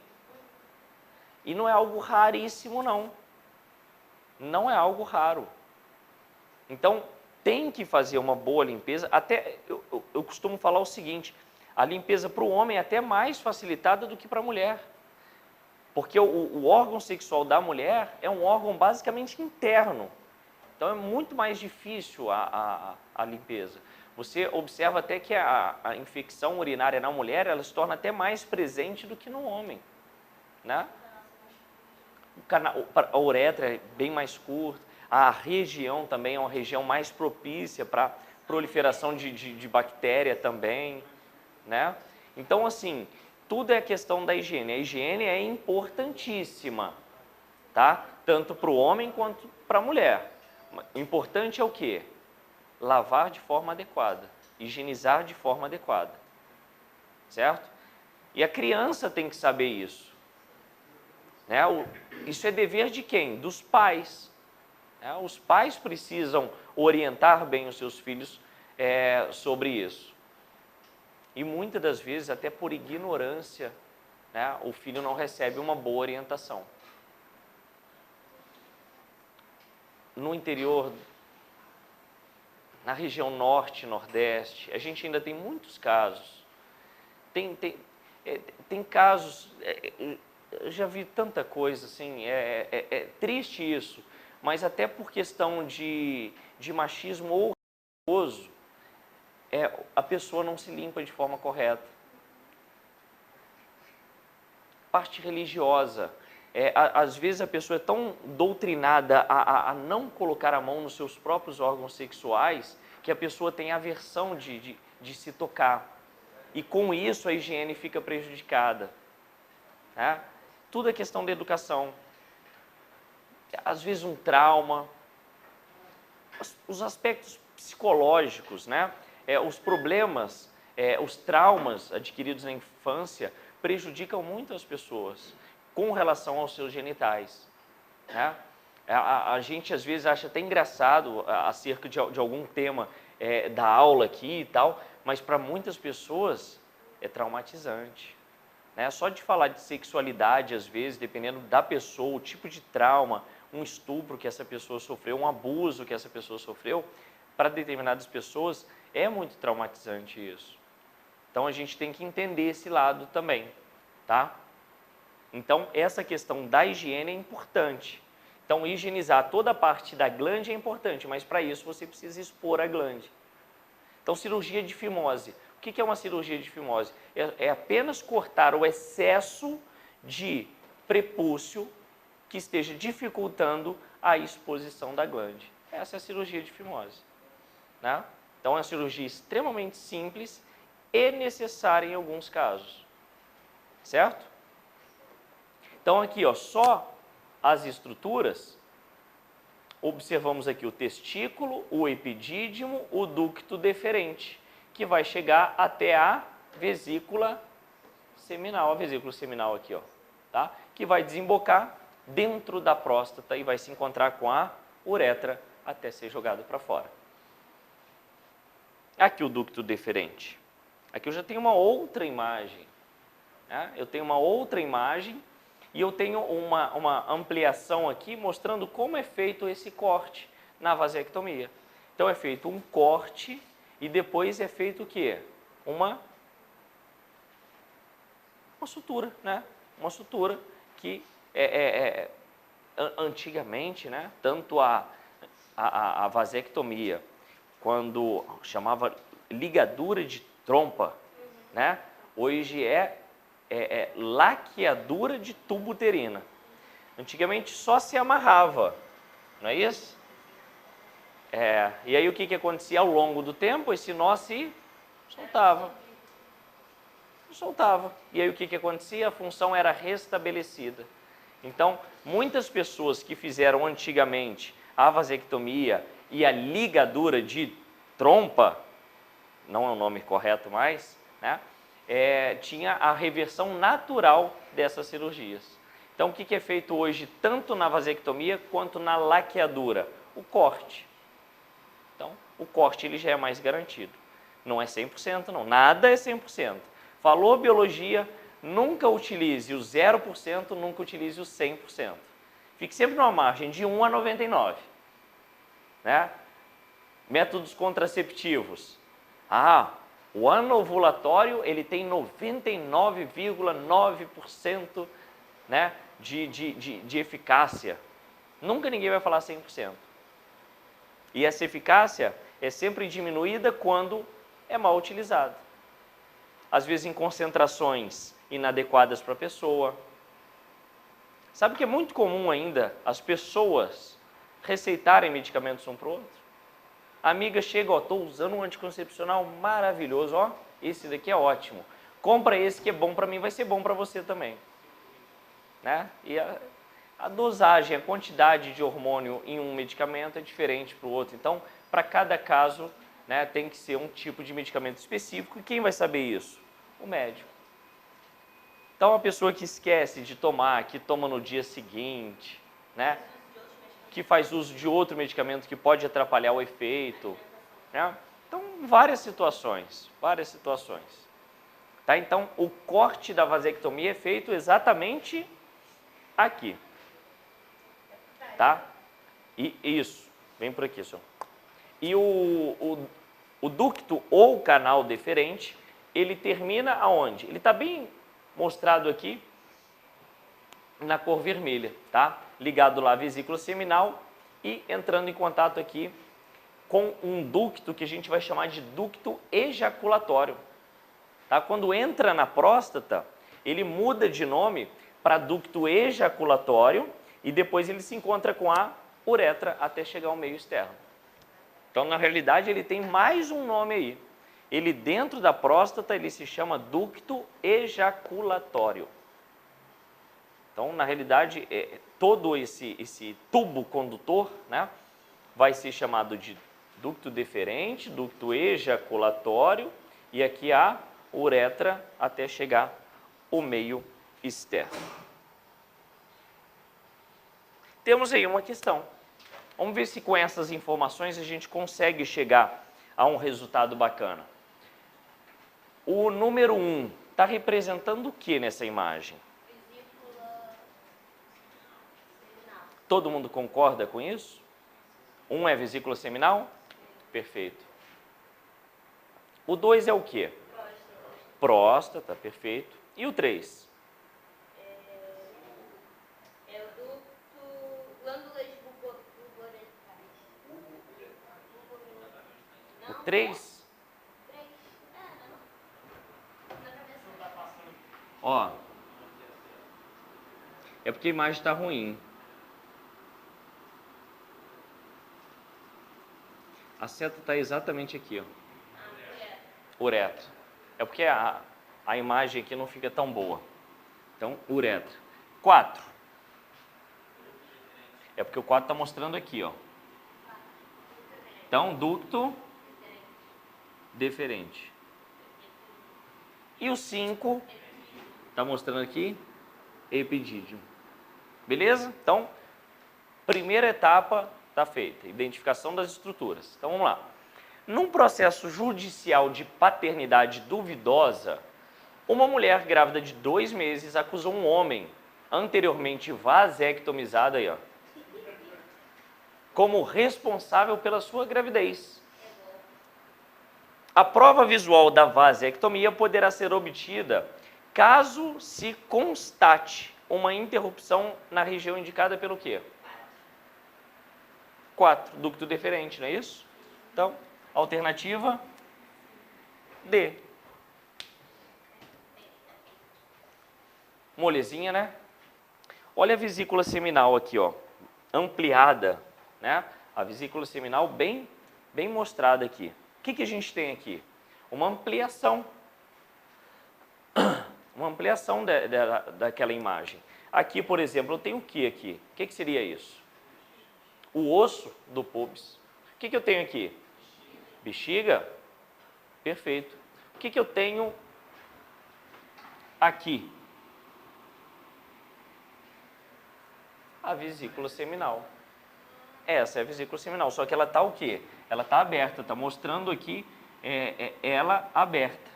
E não é algo raríssimo, não. Não é algo raro. Então, tem que fazer uma boa limpeza. Até eu costumo falar o seguinte, a limpeza para o homem é até mais facilitada do que para a mulher. Porque o órgão sexual da mulher é um órgão basicamente interno. Então é muito mais difícil a limpeza. Você observa até que a infecção urinária na mulher, ela se torna até mais presente do que no homem. Né? A uretra é bem mais curta, a região também é uma região mais propícia para proliferação de bactéria também. Né? Então, assim, tudo é questão da higiene. A higiene é importantíssima, tá? Tanto para o homem quanto para a mulher. O importante é o quê? Lavar de forma adequada, higienizar de forma adequada, certo? E a criança tem que saber isso. Né? Isso é dever de quem? Dos pais. Né? Os pais precisam orientar bem os seus filhos sobre isso. E muitas das vezes, até por ignorância, né, o filho não recebe uma boa orientação. No interior, na região norte, nordeste, a gente ainda tem muitos casos. Tem casos, eu já vi tanta coisa, assim, é triste isso, mas até por questão de machismo ou religioso, a pessoa não se limpa de forma correta. parte religiosa. Às vezes a pessoa é tão doutrinada a não colocar a mão nos seus próprios órgãos sexuais que a pessoa tem aversão de se tocar. E com isso a higiene fica prejudicada. Né? Tudo é questão da educação. Às vezes um trauma, os aspectos psicológicos, né? Os problemas, os traumas adquiridos na infância prejudicam muito as pessoas com relação aos seus genitais. Né? A gente às vezes acha até engraçado acerca de algum tema da aula aqui e tal, mas para muitas pessoas é traumatizante. Né? Só de falar de sexualidade, às vezes, dependendo da pessoa, o tipo de trauma, um estupro que essa pessoa sofreu, um abuso que essa pessoa sofreu, para determinadas pessoas é muito traumatizante isso. Então a gente tem que entender esse lado também, tá? Então essa questão da higiene é importante. Então higienizar toda a parte da glande é importante, mas para isso você precisa expor a glande. Então cirurgia de fimose. O que é uma cirurgia de fimose? É apenas cortar o excesso de prepúcio que esteja dificultando a exposição da glande. Essa é a cirurgia de fimose. Né? Então é uma cirurgia extremamente simples e necessária em alguns casos. Certo? Então aqui, ó, só as estruturas, observamos aqui o testículo, o epidídimo, o ducto deferente, que vai chegar até a vesícula seminal, aqui, ó, tá? Que vai desembocar dentro da próstata e vai se encontrar com a uretra até ser jogado para fora. Aqui o ducto deferente. Aqui eu já tenho uma outra imagem. Né? Eu tenho uma outra imagem e eu tenho uma ampliação aqui mostrando como é feito esse corte na vasectomia. Então é feito um corte e depois é feito o quê? Uma sutura, né? Uma sutura que antigamente, né? Tanto a vasectomia quando chamava ligadura de trompa, né? Hoje é laqueadura de tubo uterina. Antigamente só se amarrava, não é isso? E aí o que acontecia ao longo do tempo? Esse nó se soltava. E aí o que acontecia? A função era restabelecida. Então, muitas pessoas que fizeram antigamente a vasectomia e a ligadura de trompa, não é o nome correto mais, né? Tinha a reversão natural dessas cirurgias. Então, o que é feito hoje, tanto na vasectomia quanto na laqueadura? O corte. Então, o corte ele já é mais garantido. Não é 100%, não. Nada é 100%. Falou biologia, nunca utilize o 0%, nunca utilize o 100%. Fique sempre numa margem de 1 a 99. Né? Métodos contraceptivos. O anovulatório ele tem 99,9%, né, de eficácia. Nunca ninguém vai falar 100%. E essa eficácia é sempre diminuída quando é mal utilizado. Às vezes em concentrações inadequadas para a pessoa. Sabe que é muito comum ainda as pessoas receitarem medicamentos um para o outro? A amiga chega, estou usando um anticoncepcional maravilhoso, esse daqui é ótimo. Compra esse que é bom para mim, vai ser bom para você também. Né? E a dosagem, a quantidade de hormônio em um medicamento é diferente para o outro. Então, para cada caso, né, tem que ser um tipo de medicamento específico. E quem vai saber isso? O médico. Então, a pessoa que esquece de tomar, que toma no dia seguinte, né, que faz uso de outro medicamento que pode atrapalhar o efeito. Né? Então, várias situações. Tá? Então, o corte da vasectomia é feito exatamente aqui. Tá? E isso, vem por aqui, senhor. E o ducto ou canal deferente, ele termina aonde? Ele está bem mostrado aqui na cor vermelha, tá? Ligado lá à vesícula seminal e entrando em contato aqui com um ducto que a gente vai chamar de ducto ejaculatório. Tá? Quando entra na próstata, ele muda de nome para ducto ejaculatório e depois ele se encontra com a uretra até chegar ao meio externo. Então, na realidade, ele tem mais um nome aí. Ele, dentro da próstata, ele se chama ducto ejaculatório. Então, na realidade, todo esse tubo condutor, né, vai ser chamado de ducto deferente, ducto ejaculatório e aqui a uretra até chegar ao meio externo. Temos aí uma questão. Vamos ver se com essas informações a gente consegue chegar a um resultado bacana. O número 1 está representando o que nessa imagem? Vesícula seminal. Todo mundo concorda com isso? 1 é vesícula seminal? Perfeito. O 2 é o quê? Próstata, perfeito. E o 3? É o ducto glândulas bulboretais. O 3? 3? Não. Na cabeça. Ó, é porque a imagem está ruim. A seta está exatamente aqui, ó. Uretra. É porque a imagem aqui não fica tão boa. Então, uretra. 4. É porque o 4 está mostrando aqui, ó. Então, ducto deferente. E o 5 está mostrando aqui epidídimo. Beleza? Então, primeira etapa está feita, identificação das estruturas. Então, vamos lá. Num processo judicial de paternidade duvidosa, uma mulher grávida de 2 meses acusou um homem, anteriormente vasectomizado, aí, ó, como responsável pela sua gravidez. A prova visual da vasectomia poderá ser obtida caso se constate uma interrupção na região indicada pelo quê? 4, ducto deferente, não é isso? Então, alternativa D. Molezinha, né? Olha a vesícula seminal aqui, ó, ampliada, né? A vesícula seminal bem mostrada aqui. O que a gente tem aqui? Uma ampliação. Uma ampliação daquela imagem. Aqui, por exemplo, eu tenho o que aqui? O que seria isso? O osso do pubis. O que eu tenho aqui? Bexiga? Perfeito. O que eu tenho aqui? A vesícula seminal. Essa é a vesícula seminal, só que ela está o quê? Ela está aberta, está mostrando aqui ela aberta.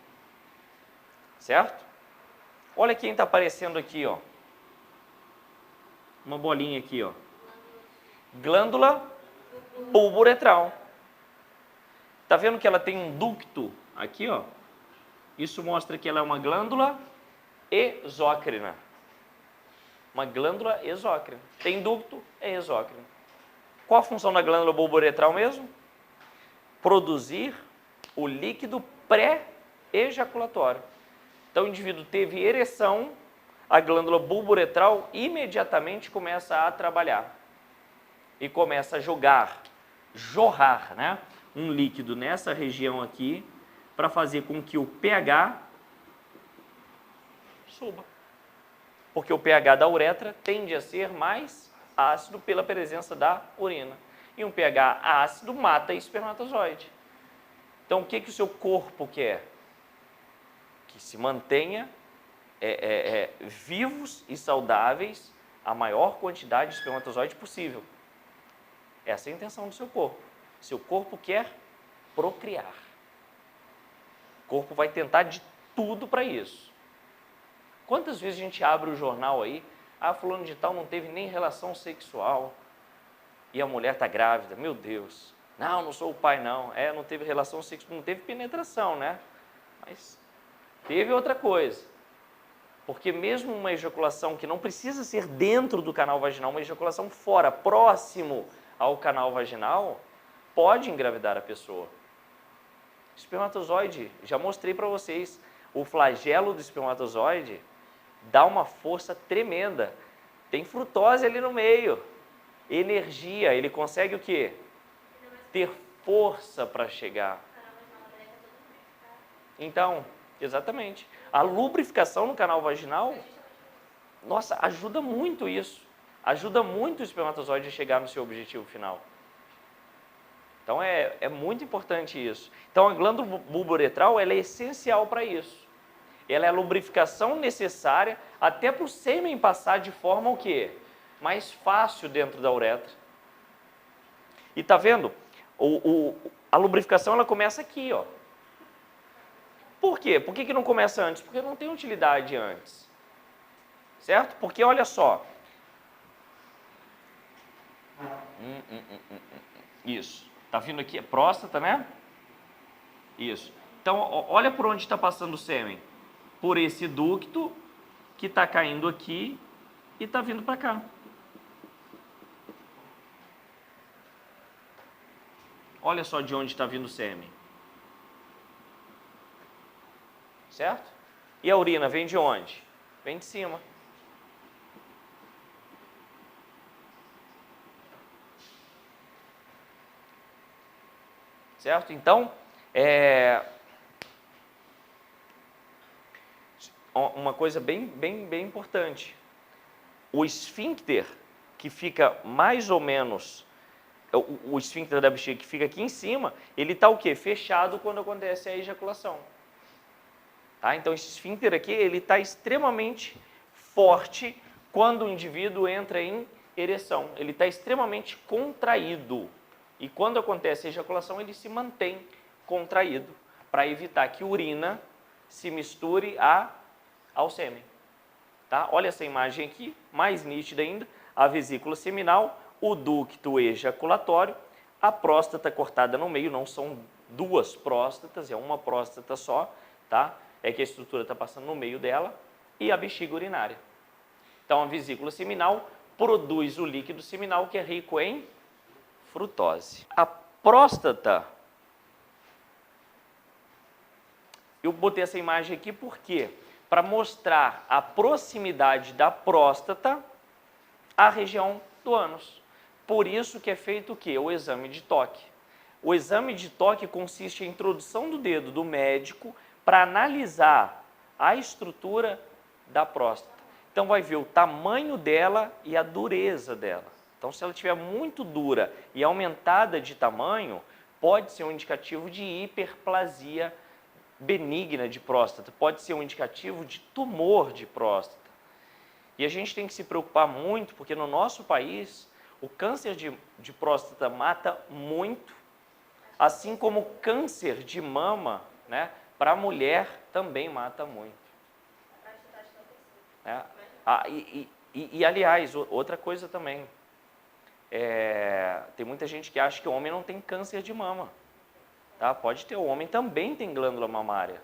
Certo? Olha quem está aparecendo aqui, ó. Uma bolinha aqui, ó. Glândula bulboretral. Tá vendo que ela tem um ducto aqui, ó? Isso mostra que ela é uma glândula exócrina. Uma glândula exócrina. Tem ducto, é exócrina. Qual a função da glândula bulboretral mesmo? Produzir o líquido pré-ejaculatório. Então, o indivíduo teve ereção, a glândula bulboretral imediatamente começa a trabalhar e começa a jorrar, né, um líquido nessa região aqui para fazer com que o pH suba. Porque o pH da uretra tende a ser mais ácido pela presença da urina. E um pH ácido mata espermatozoide. Então, o que o seu corpo quer? Que se mantenha vivos e saudáveis a maior quantidade de espermatozoide possível. Essa é a intenção do seu corpo. Seu corpo quer procriar. O corpo vai tentar de tudo para isso. Quantas vezes a gente abre o jornal aí, fulano de tal não teve nem relação sexual e a mulher está grávida, meu Deus. Não sou o pai não, não teve relação sexual, não teve penetração, né? Mas teve outra coisa. Porque mesmo uma ejaculação que não precisa ser dentro do canal vaginal, uma ejaculação fora, próximo ao canal vaginal, pode engravidar a pessoa. Espermatozoide, já mostrei para vocês, o flagelo do espermatozoide dá uma força tremenda. Tem frutose ali no meio, energia, ele consegue o quê? Ter força para chegar. Então, exatamente. A lubrificação no canal vaginal, nossa, ajuda muito isso. Ajuda muito o espermatozoide a chegar no seu objetivo final. Então, é muito importante isso. Então, a glândula bulboretral, ela é essencial para isso. Ela é a lubrificação necessária até para o sêmen passar de forma o quê? Mais fácil dentro da uretra. E tá vendo? A lubrificação, ela começa aqui, ó. Por quê? Por que não começa antes? Porque não tem utilidade antes. Certo? Porque, olha só. Isso. Tá vindo aqui a próstata, né? Isso. Então, olha por onde está passando o sêmen. Por esse ducto que está caindo aqui e está vindo para cá. Olha só de onde está vindo o sêmen. Certo? E a urina vem de onde? Vem de cima. Certo? Então, uma coisa bem importante. O esfíncter, que fica mais ou menos, o esfíncter da bexiga que fica aqui em cima, ele está o quê? Fechado quando acontece a ejaculação. Tá? Então, esse esfíncter aqui, ele está extremamente forte quando o indivíduo entra em ereção. Ele está extremamente contraído. E quando acontece a ejaculação, ele se mantém contraído, para evitar que a urina se misture ao sêmen. Tá? Olha essa imagem aqui, mais nítida ainda, a vesícula seminal, o ducto ejaculatório, a próstata cortada no meio, não são duas próstatas, é uma próstata só, tá? É que a estrutura está passando no meio dela, e a bexiga urinária. Então, a vesícula seminal produz o líquido seminal que é rico em frutose. A próstata, eu botei essa imagem aqui por quê? Para mostrar a proximidade da próstata à região do ânus. Por isso que é feito o quê? O exame de toque. O exame de toque consiste em introdução do dedo do médico para analisar a estrutura da próstata. Então vai ver o tamanho dela e a dureza dela. Então, se ela estiver muito dura e aumentada de tamanho, pode ser um indicativo de hiperplasia benigna de próstata, pode ser um indicativo de tumor de próstata. E a gente tem que se preocupar muito, porque no nosso país, o câncer de próstata mata muito, assim como o câncer de mama, né, para a mulher também mata muito. Aliás, outra coisa também, tem muita gente que acha que o homem não tem câncer de mama. Tá? Pode ter, o homem também tem glândula mamária.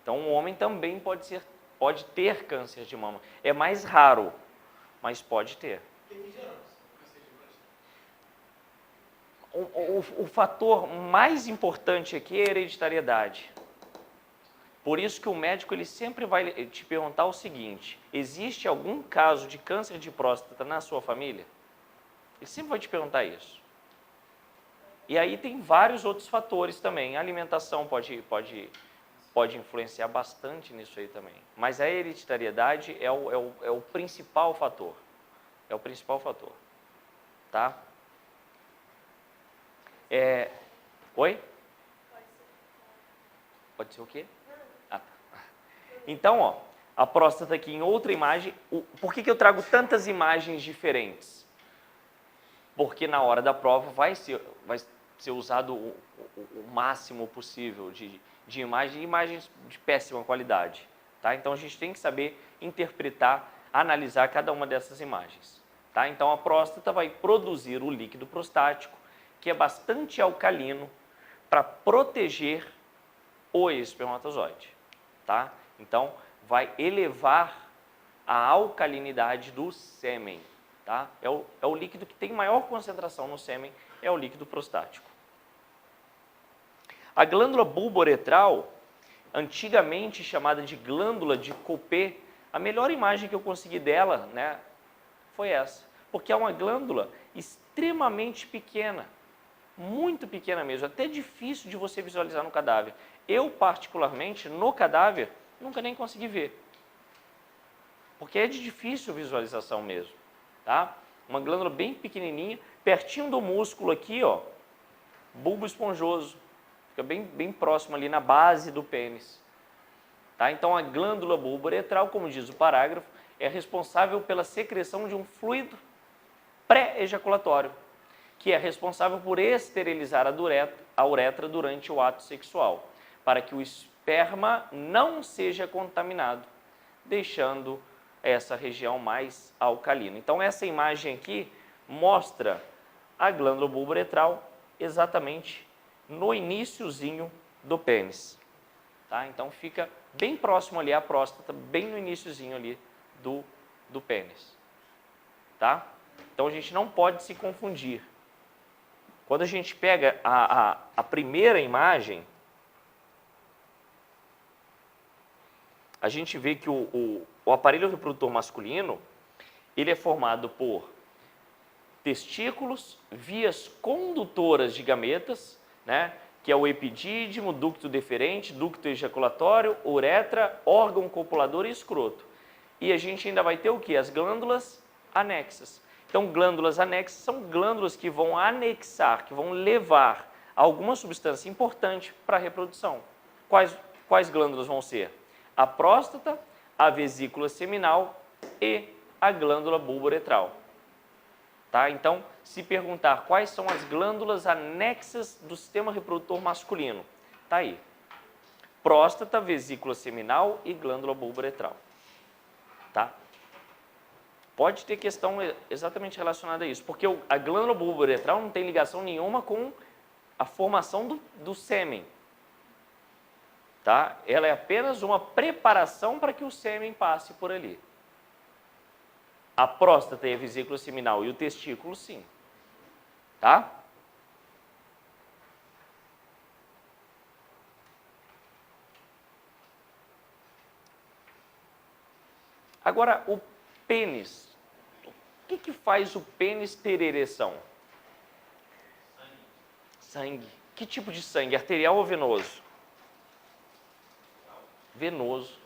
Então, o homem também pode ter câncer de mama. É mais raro, mas pode ter. O fator mais importante aqui é a hereditariedade. Por isso que o médico ele sempre vai te perguntar o seguinte: existe algum caso de câncer de próstata na sua família? Ele sempre vai te perguntar isso. E aí tem vários outros fatores também. A alimentação pode influenciar bastante nisso aí também. Mas a hereditariedade é o principal fator. É o principal fator. Tá? Oi? Pode ser o quê? Ah, tá. Então, ó, a próstata aqui em outra imagem. Por que eu trago tantas imagens diferentes? Porque na hora da prova vai ser usado o máximo possível de imagens de péssima qualidade. Tá? Então, a gente tem que saber interpretar, analisar cada uma dessas imagens. Tá? Então, a próstata vai produzir o líquido prostático, que é bastante alcalino, para proteger o espermatozoide. Tá? Então, vai elevar a alcalinidade do sêmen. Tá? É o líquido que tem maior concentração no sêmen, é o líquido prostático. A glândula bulboretral, antigamente chamada de glândula de Copé, A melhor imagem que eu consegui dela, né, foi essa. Porque é uma glândula extremamente pequena, muito pequena mesmo, até difícil de você visualizar no cadáver. Eu, particularmente, no cadáver, nunca nem consegui ver. Porque é de difícil visualização mesmo, tá? Uma glândula bem pequenininha, pertinho do músculo aqui, ó, bulbo esponjoso. Fica bem próximo ali na base do pênis. Tá? Então, a glândula bulbo-uretral, como diz o parágrafo, é responsável pela secreção de um fluido pré-ejaculatório, que é responsável por esterilizar a uretra durante o ato sexual, para que o esperma não seja contaminado, deixando essa região mais alcalina. Então, essa imagem aqui mostra a glândula bulbo-uretral exatamente no iniciozinho do pênis. Tá? Então, fica bem próximo ali à próstata, bem no iniciozinho ali do pênis. Tá? Então, a gente não pode se confundir. Quando a gente pega a primeira imagem, a gente vê que o aparelho reprodutor masculino, ele é formado por testículos, vias condutoras de gametas, né, que é o epidídimo, ducto deferente, ducto ejaculatório, uretra, órgão copulador e escroto. E a gente ainda vai ter o quê? As glândulas anexas. Então, glândulas anexas são glândulas que vão anexar, que vão levar alguma substância importante para a reprodução. Quais glândulas vão ser? A próstata, a vesícula seminal e a glândula bulbo-uretral. Tá? Então, se perguntar quais são as glândulas anexas do sistema reprodutor masculino, tá aí. Próstata, vesícula seminal e glândula bulbo-uretral. Tá? Pode ter questão exatamente relacionada a isso, porque a glândula bulbo-uretral não tem ligação nenhuma com a formação do sêmen. Tá? Ela é apenas uma preparação para que o sêmen passe por ali. A próstata e a vesícula seminal e o testículo, sim. Tá? Agora, o pênis. O que faz o pênis ter ereção? Sangue. Que tipo de sangue? Arterial ou venoso? Venoso.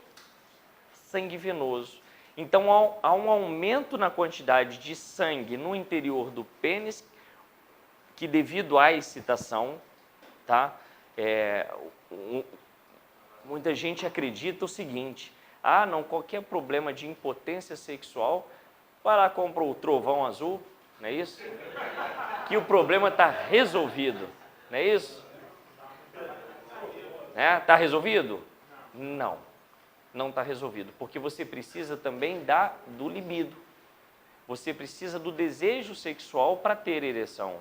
Sangue venoso. Então, há um aumento na quantidade de sangue no interior do pênis, que devido à excitação, tá? Muita gente acredita o seguinte: ah, não, qualquer problema de impotência sexual, vai lá, compra o trovão azul, não é isso? Que o problema está resolvido, não é isso? Está resolvido? Não, não está resolvido, porque você precisa também do libido. Você precisa do desejo sexual para ter ereção.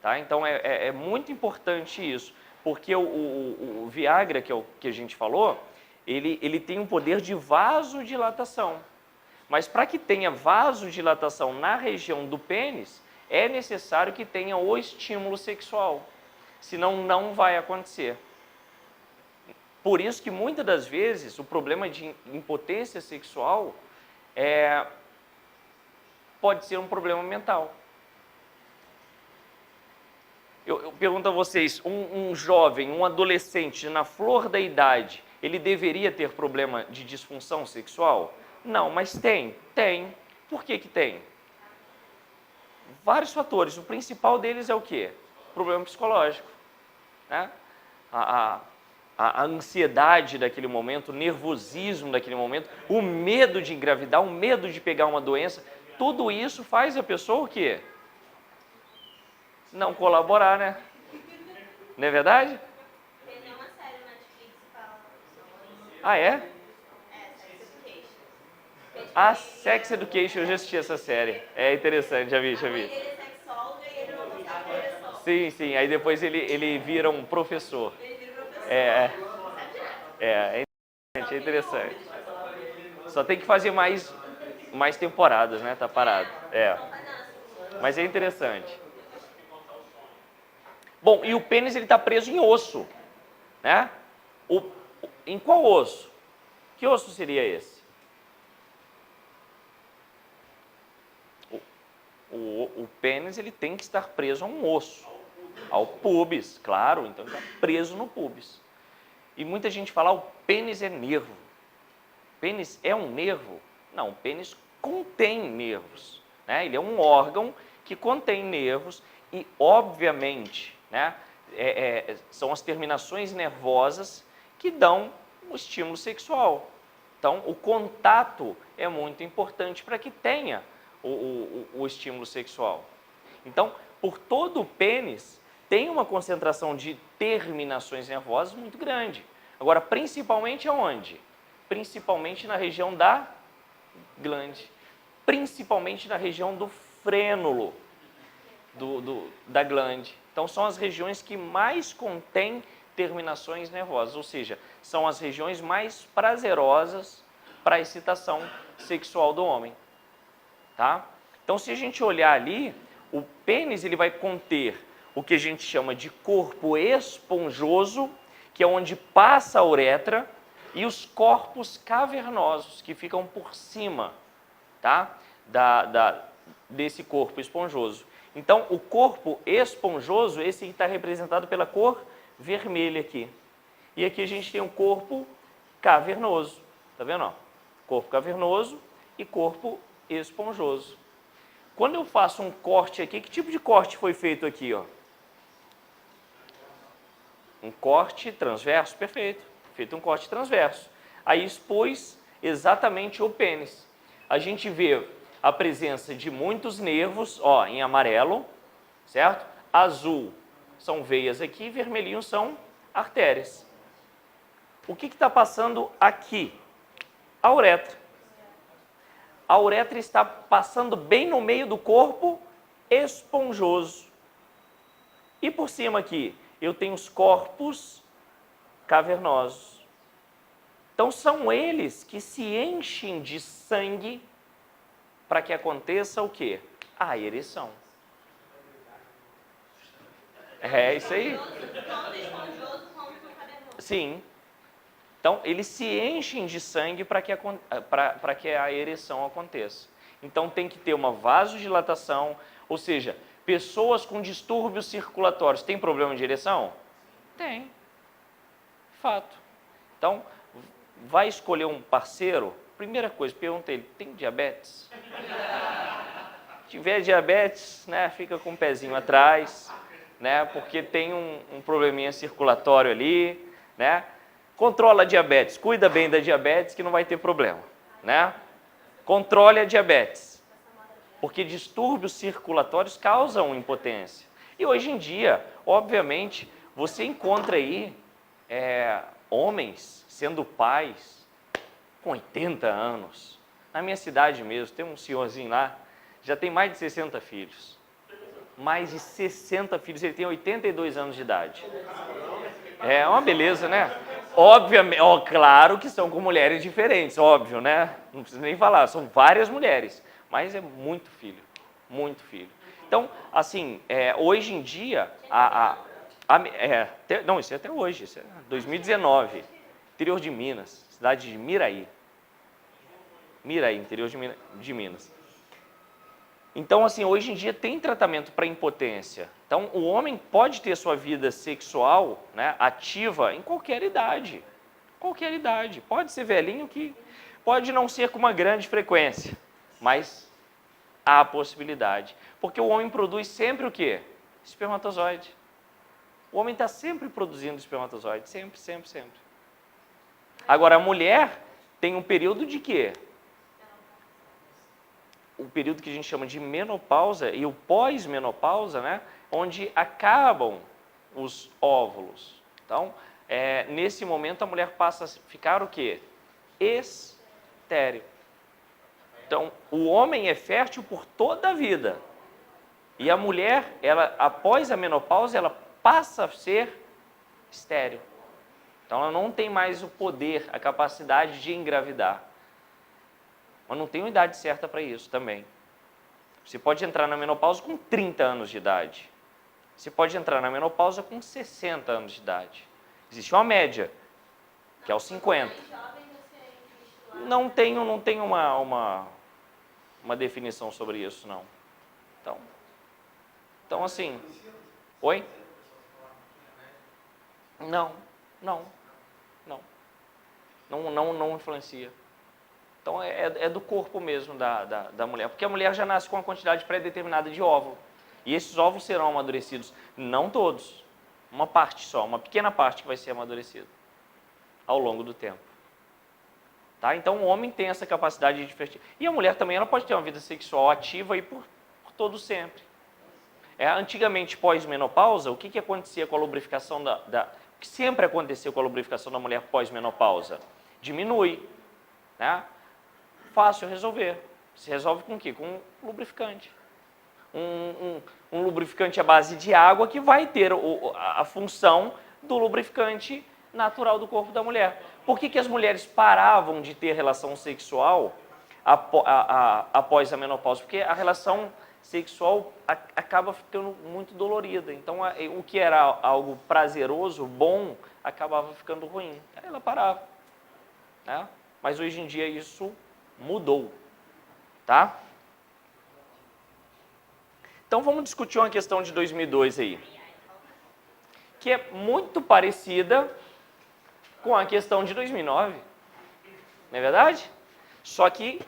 Tá? Então, é muito importante isso, porque o Viagra, que é o que a gente falou, ele tem um poder de vasodilatação. Mas para que tenha vasodilatação na região do pênis, é necessário que tenha o estímulo sexual, senão não vai acontecer. Por isso que muitas das vezes o problema de impotência sexual pode ser um problema mental. Eu pergunto a vocês, um jovem, um adolescente na flor da idade, ele deveria ter problema de disfunção sexual? Não, mas tem. Por que tem? Vários fatores. O principal deles é o quê? Problema psicológico. Né? A ansiedade daquele momento, o nervosismo daquele momento, o medo de engravidar, o medo de pegar uma doença, tudo isso faz a pessoa o quê? Não colaborar, né? Não é verdade? Tem uma série na Netflix que fala sobre isso. Ah, é? Sex Education. Ah, Sex Education, eu já assisti essa série. É interessante, já vi. A mãe dele é sexóloga e ele não consegue ter ereção. Sim, aí depois ele vira um professor. Ele vira professor. É interessante. Só tem que fazer mais temporadas, né? Tá parado. Mas é interessante. Bom, e o pênis ele está preso em osso, né? Em qual osso? Que osso seria esse? o pênis ele tem que estar preso a um osso, ao púbis, claro, então ele está preso no púbis. E muita gente fala, o pênis é nervo. Pênis é um nervo? Não, o pênis contém nervos, né? Ele é um órgão que contém nervos e, obviamente, né, são as terminações nervosas que dão o estímulo sexual. Então, o contato é muito importante para que tenha o estímulo sexual. Então, por todo o pênis, tem uma concentração de terminações nervosas muito grande. Agora, principalmente aonde? Principalmente na região da glande, principalmente na região do frênulo da glande. Então, são as regiões que mais contêm terminações nervosas, ou seja, são as regiões mais prazerosas para a excitação sexual do homem. Tá? Então, se a gente olhar ali, o pênis ele vai conter o que a gente chama de corpo esponjoso, que é onde passa a uretra, e os corpos cavernosos, que ficam por cima, tá? Desse corpo esponjoso. Então, o corpo esponjoso, esse está representado pela cor vermelha aqui. E aqui a gente tem um corpo cavernoso, tá vendo? Ó? Corpo cavernoso e corpo esponjoso. Quando eu faço um corte aqui, que tipo de corte foi feito aqui? Ó? Um corte transverso, perfeito. Feito um corte transverso. Aí expôs exatamente o pênis. A gente vê a presença de muitos nervos, ó, em amarelo, certo? Azul são veias aqui, vermelhinho são artérias. O que está passando aqui? A uretra. A uretra está passando bem no meio do corpo esponjoso. E por cima aqui, eu tenho os corpos cavernosos. Então, são eles que se enchem de sangue para que aconteça o quê? A ereção. É isso aí. Tanto esponjoso quanto cavernoso. Sim. Então, eles se enchem de sangue para que a ereção aconteça. Então, tem que ter uma vasodilatação, ou seja, pessoas com distúrbios circulatórios têm problema de ereção? Tem. Fato. Então, vai escolher um parceiro, primeira coisa, pergunta ele, tem diabetes? Se tiver diabetes, né, fica com o pezinho atrás, né, porque tem um probleminha circulatório ali, né? Controla a diabetes, cuida bem da diabetes que não vai ter problema, né? Controle a diabetes, porque distúrbios circulatórios causam impotência. E hoje em dia, obviamente, você encontra aí homens sendo pais com 80 anos. Na minha cidade mesmo, tem um senhorzinho lá, já tem mais de 60 filhos. Mais de 60 filhos, ele tem 82 anos de idade. É uma beleza, né? Obviamente, claro que são com mulheres diferentes, óbvio, né? Não precisa nem falar, são várias mulheres, mas é muito filho, muito filho. Então, assim, hoje em dia, não, isso é até hoje, isso é 2019, interior de Minas, cidade de Miraí. Miraí, interior de Minas. Então, assim, hoje em dia tem tratamento para impotência. Então, o homem pode ter sua vida sexual, né, ativa em qualquer idade. Qualquer idade. Pode ser velhinho que pode não ser com uma grande frequência, mas há a possibilidade. Porque o homem produz sempre o quê? Espermatozoide. O homem está sempre produzindo espermatozoide, sempre, sempre, sempre. Agora, a mulher tem um período de quê? O período que a gente chama de menopausa e o pós-menopausa, né, onde acabam os óvulos. Então, nesse momento, a mulher passa a ficar o quê? Estéril. Então, o homem é fértil por toda a vida. E a mulher, ela, após a menopausa, ela passa a ser estéril. Então, ela não tem mais o poder, a capacidade de engravidar. Mas não tem uma idade certa para isso também. Você pode entrar na menopausa com 30 anos de idade. Você pode entrar na menopausa com 60 anos de idade. Existe uma média, que é os 50. Não tenho uma definição sobre isso, não. Então, Então, assim... Oi? Não, não, não. Não influencia. Então, é do corpo mesmo da mulher. Porque a mulher já nasce com uma quantidade pré-determinada de óvulo. E esses óvulos serão amadurecidos. Não todos. Uma parte só, uma pequena parte que vai ser amadurecida ao longo do tempo. Tá? Então, o homem tem essa capacidade de fertilizar. E a mulher também ela pode ter uma vida sexual ativa aí por todo sempre. Antigamente, pós-menopausa, o que acontecia com a lubrificação o que sempre aconteceu com a lubrificação da mulher pós-menopausa? Diminui. Né? Fácil resolver. Se resolve com o quê? Com lubrificante. Um lubrificante à base de água que vai ter a função do lubrificante natural do corpo da mulher. Por que as mulheres paravam de ter relação sexual após a menopausa? Porque a relação sexual acaba ficando muito dolorida. Então, o que era algo prazeroso, bom, acabava ficando ruim. Aí ela parava. Né? Mas hoje em dia isso mudou. Tá? Então, vamos discutir uma questão de 2002 aí, que é muito parecida com a questão de 2009. Não é verdade? Só que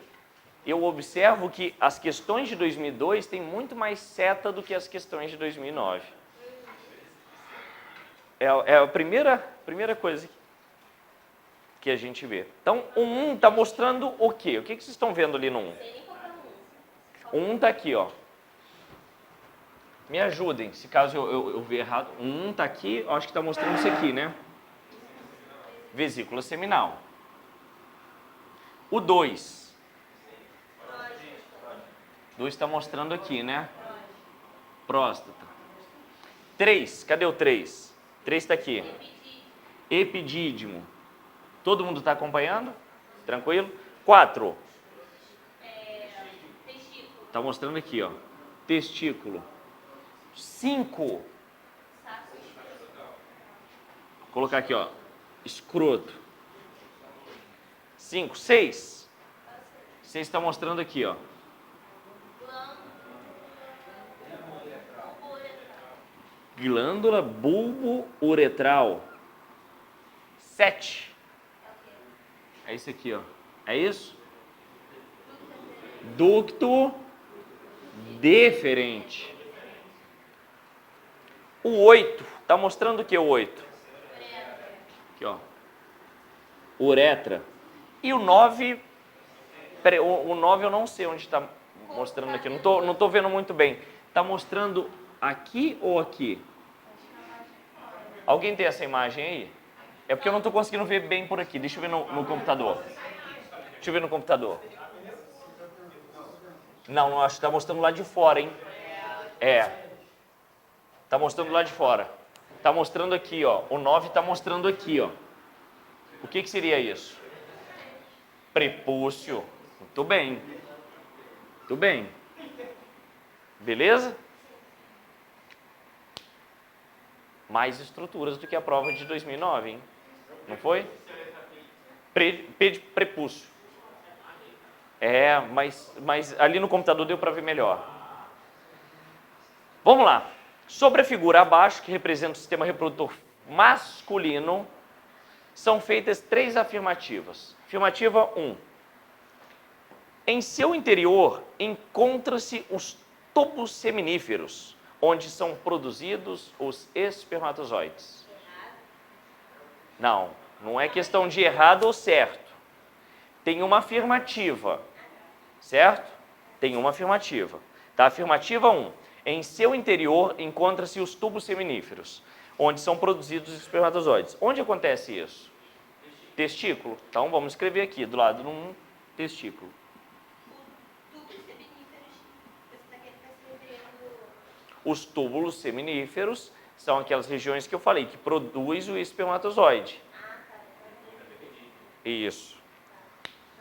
eu observo que as questões de 2002 têm muito mais seta do que as questões de 2009. É a primeira coisa que a gente vê. Então, o 1 está mostrando o quê? O que vocês estão vendo ali no 1? O 1 está aqui, ó. Me ajudem, se caso eu ver errado. O 1 está aqui, eu acho que está mostrando isso aqui, né? Vesícula seminal. O 2. 2 está mostrando aqui, né? Próstata. 3, cadê o 3? 3 está aqui. Epidídimo. Todo mundo está acompanhando? Tranquilo? 4. Está mostrando aqui, ó. Testículo. 5. Vou colocar aqui, ó. Escroto. 5. 6. 6 está mostrando aqui, ó. Glândula bulbo-uretral. 7. É isso aqui, ó. É isso? Ducto deferente. O 8. Está mostrando o que o 8? Aqui, ó. Uretra. E o 9... O 9 eu não sei onde está mostrando aqui. Não tô vendo muito bem. Está mostrando aqui ou aqui? Alguém tem essa imagem aí? É porque eu não estou conseguindo ver bem por aqui. Deixa eu ver no computador. Deixa eu ver no computador. Não, acho que está mostrando lá de fora, hein? Está mostrando lá de fora. Está mostrando aqui, ó. O 9 está mostrando aqui, ó. O que seria isso? Prepúcio. Muito bem. Muito bem. Beleza? Mais estruturas do que a prova de 2009, hein? Não foi? Prepúcio. Mas ali no computador deu para ver melhor. Vamos lá. Sobre a figura abaixo, que representa o sistema reprodutor masculino, são feitas 3 afirmativas. Afirmativa 1. Em seu interior encontra-se os tubos seminíferos, onde são produzidos os espermatozoides. Não é questão de errado ou certo. Tem uma afirmativa, certo? Tem uma afirmativa. Tá? Afirmativa 1. Em seu interior encontra-se os tubos seminíferos, onde são produzidos os espermatozoides. Onde acontece isso? Testículo. Então vamos escrever aqui, do lado de um testículo. Os túbulos seminíferos são aquelas regiões que eu falei, que produz o espermatozoide. Isso.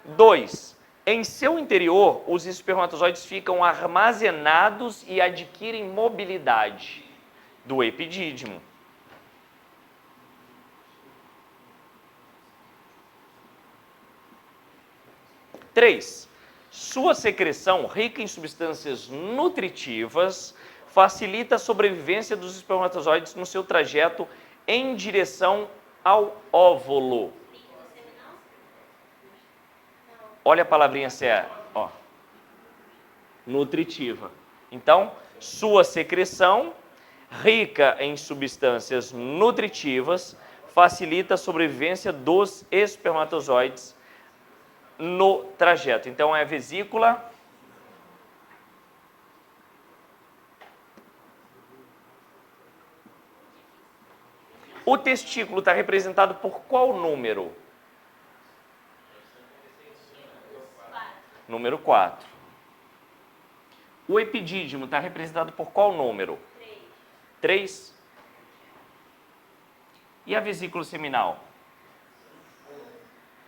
2. Em seu interior, os espermatozoides ficam armazenados e adquirem mobilidade do epidídimo. 3. Sua secreção, rica em substâncias nutritivas, facilita a sobrevivência dos espermatozoides no seu trajeto em direção ao óvulo. Líquido seminal? Olha a palavrinha certa, ó. Nutritiva. Então, sua secreção, rica em substâncias nutritivas, facilita a sobrevivência dos espermatozoides no trajeto. Então, é a vesícula. O testículo está representado por qual número? Número 4. O epidídimo está representado por qual número? 3. E a vesícula seminal?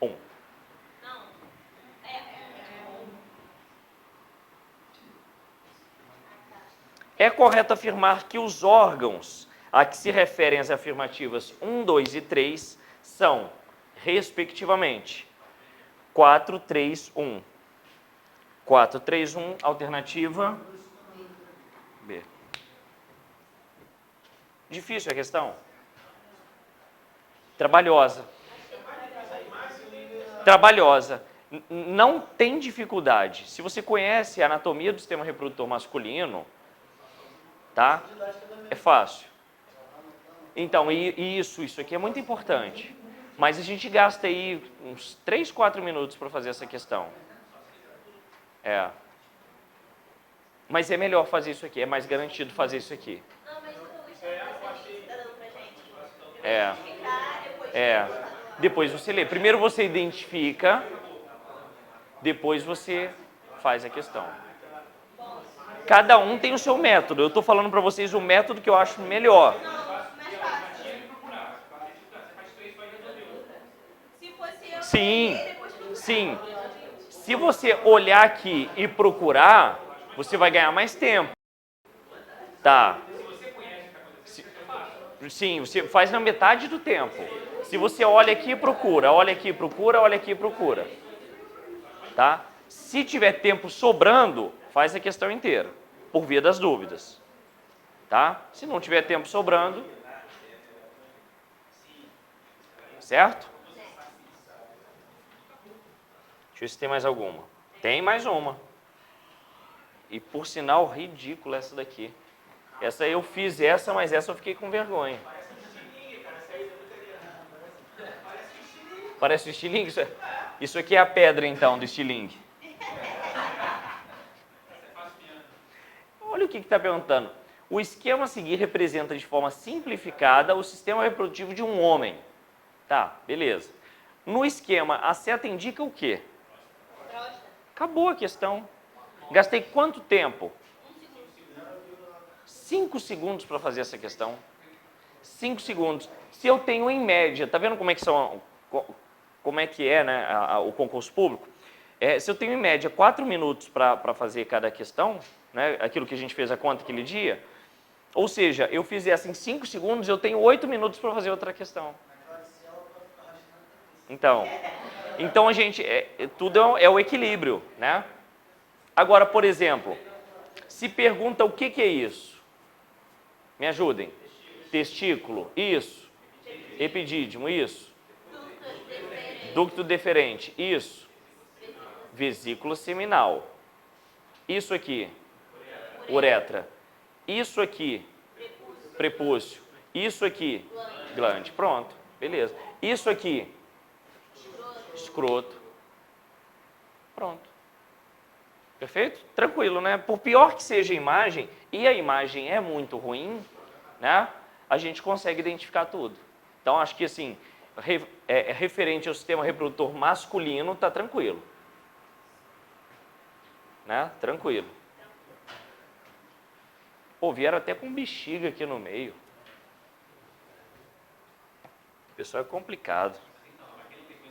1. Não. É correto afirmar que os órgãos a que se referem as afirmativas 1, 2 e 3 são, respectivamente, 4, 3, 1. 4, 3, 1, alternativa B. Difícil a questão? Trabalhosa. Trabalhosa. Não tem dificuldade. Se você conhece a anatomia do sistema reprodutor masculino, tá? É fácil. Então, isso aqui é muito importante. Mas a gente gasta aí uns 3, 4 minutos para fazer essa questão. Mas é melhor fazer isso aqui, é mais garantido fazer isso aqui. Não, mas o explicação que você está dando pra gente. É. Identificar, depois... Depois você lê. Primeiro você identifica, depois você faz a questão. Cada um tem o seu método. Eu estou falando para vocês o método que eu acho melhor. Sim, sim. Se você olhar aqui e procurar, você vai ganhar mais tempo. Tá. Sim, você faz na metade do tempo. Se você olha aqui e procura, olha aqui e procura, olha aqui e procura. Tá? Se tiver tempo sobrando, faz a questão inteira, por via das dúvidas. Tá? Se não tiver tempo sobrando, certo? Deixa eu ver se tem mais alguma. Tem mais uma. E por sinal, ridícula essa daqui. Essa eu fiz essa, mas essa eu fiquei com vergonha. Parece o estilingue? Isso aqui é a pedra, então, do estilingue. Olha o que está perguntando. O esquema a seguir representa de forma simplificada o sistema reprodutivo de um homem. Tá, beleza. No esquema, a seta indica o quê? Acabou a questão. Gastei quanto tempo? 5 segundos para fazer essa questão. 5 segundos. Se eu tenho em média, tá vendo como é que é, né, o concurso público? Se eu tenho em média 4 minutos para fazer cada questão, né, aquilo que a gente fez a conta aquele dia, ou seja, eu fiz essa em 5 segundos, eu tenho 8 minutos para fazer outra questão. Então a gente, tudo é o equilíbrio, né? Agora, por exemplo, se pergunta o que é isso? Me ajudem. Testículo, isso. Epidídimo, isso. Ducto deferente, isso. Vesícula seminal. Isso aqui, uretra. Isso aqui, prepúcio. Isso aqui, glande. Pronto, beleza. Isso aqui, escroto. Pronto. Perfeito? Tranquilo, né? Por pior que seja a imagem, e a imagem é muito ruim, né? A gente consegue identificar tudo. Então, acho que assim, referente ao sistema reprodutor masculino, tá tranquilo. Né? Tranquilo. Pô, vieram até com bexiga aqui no meio. O pessoal é complicado.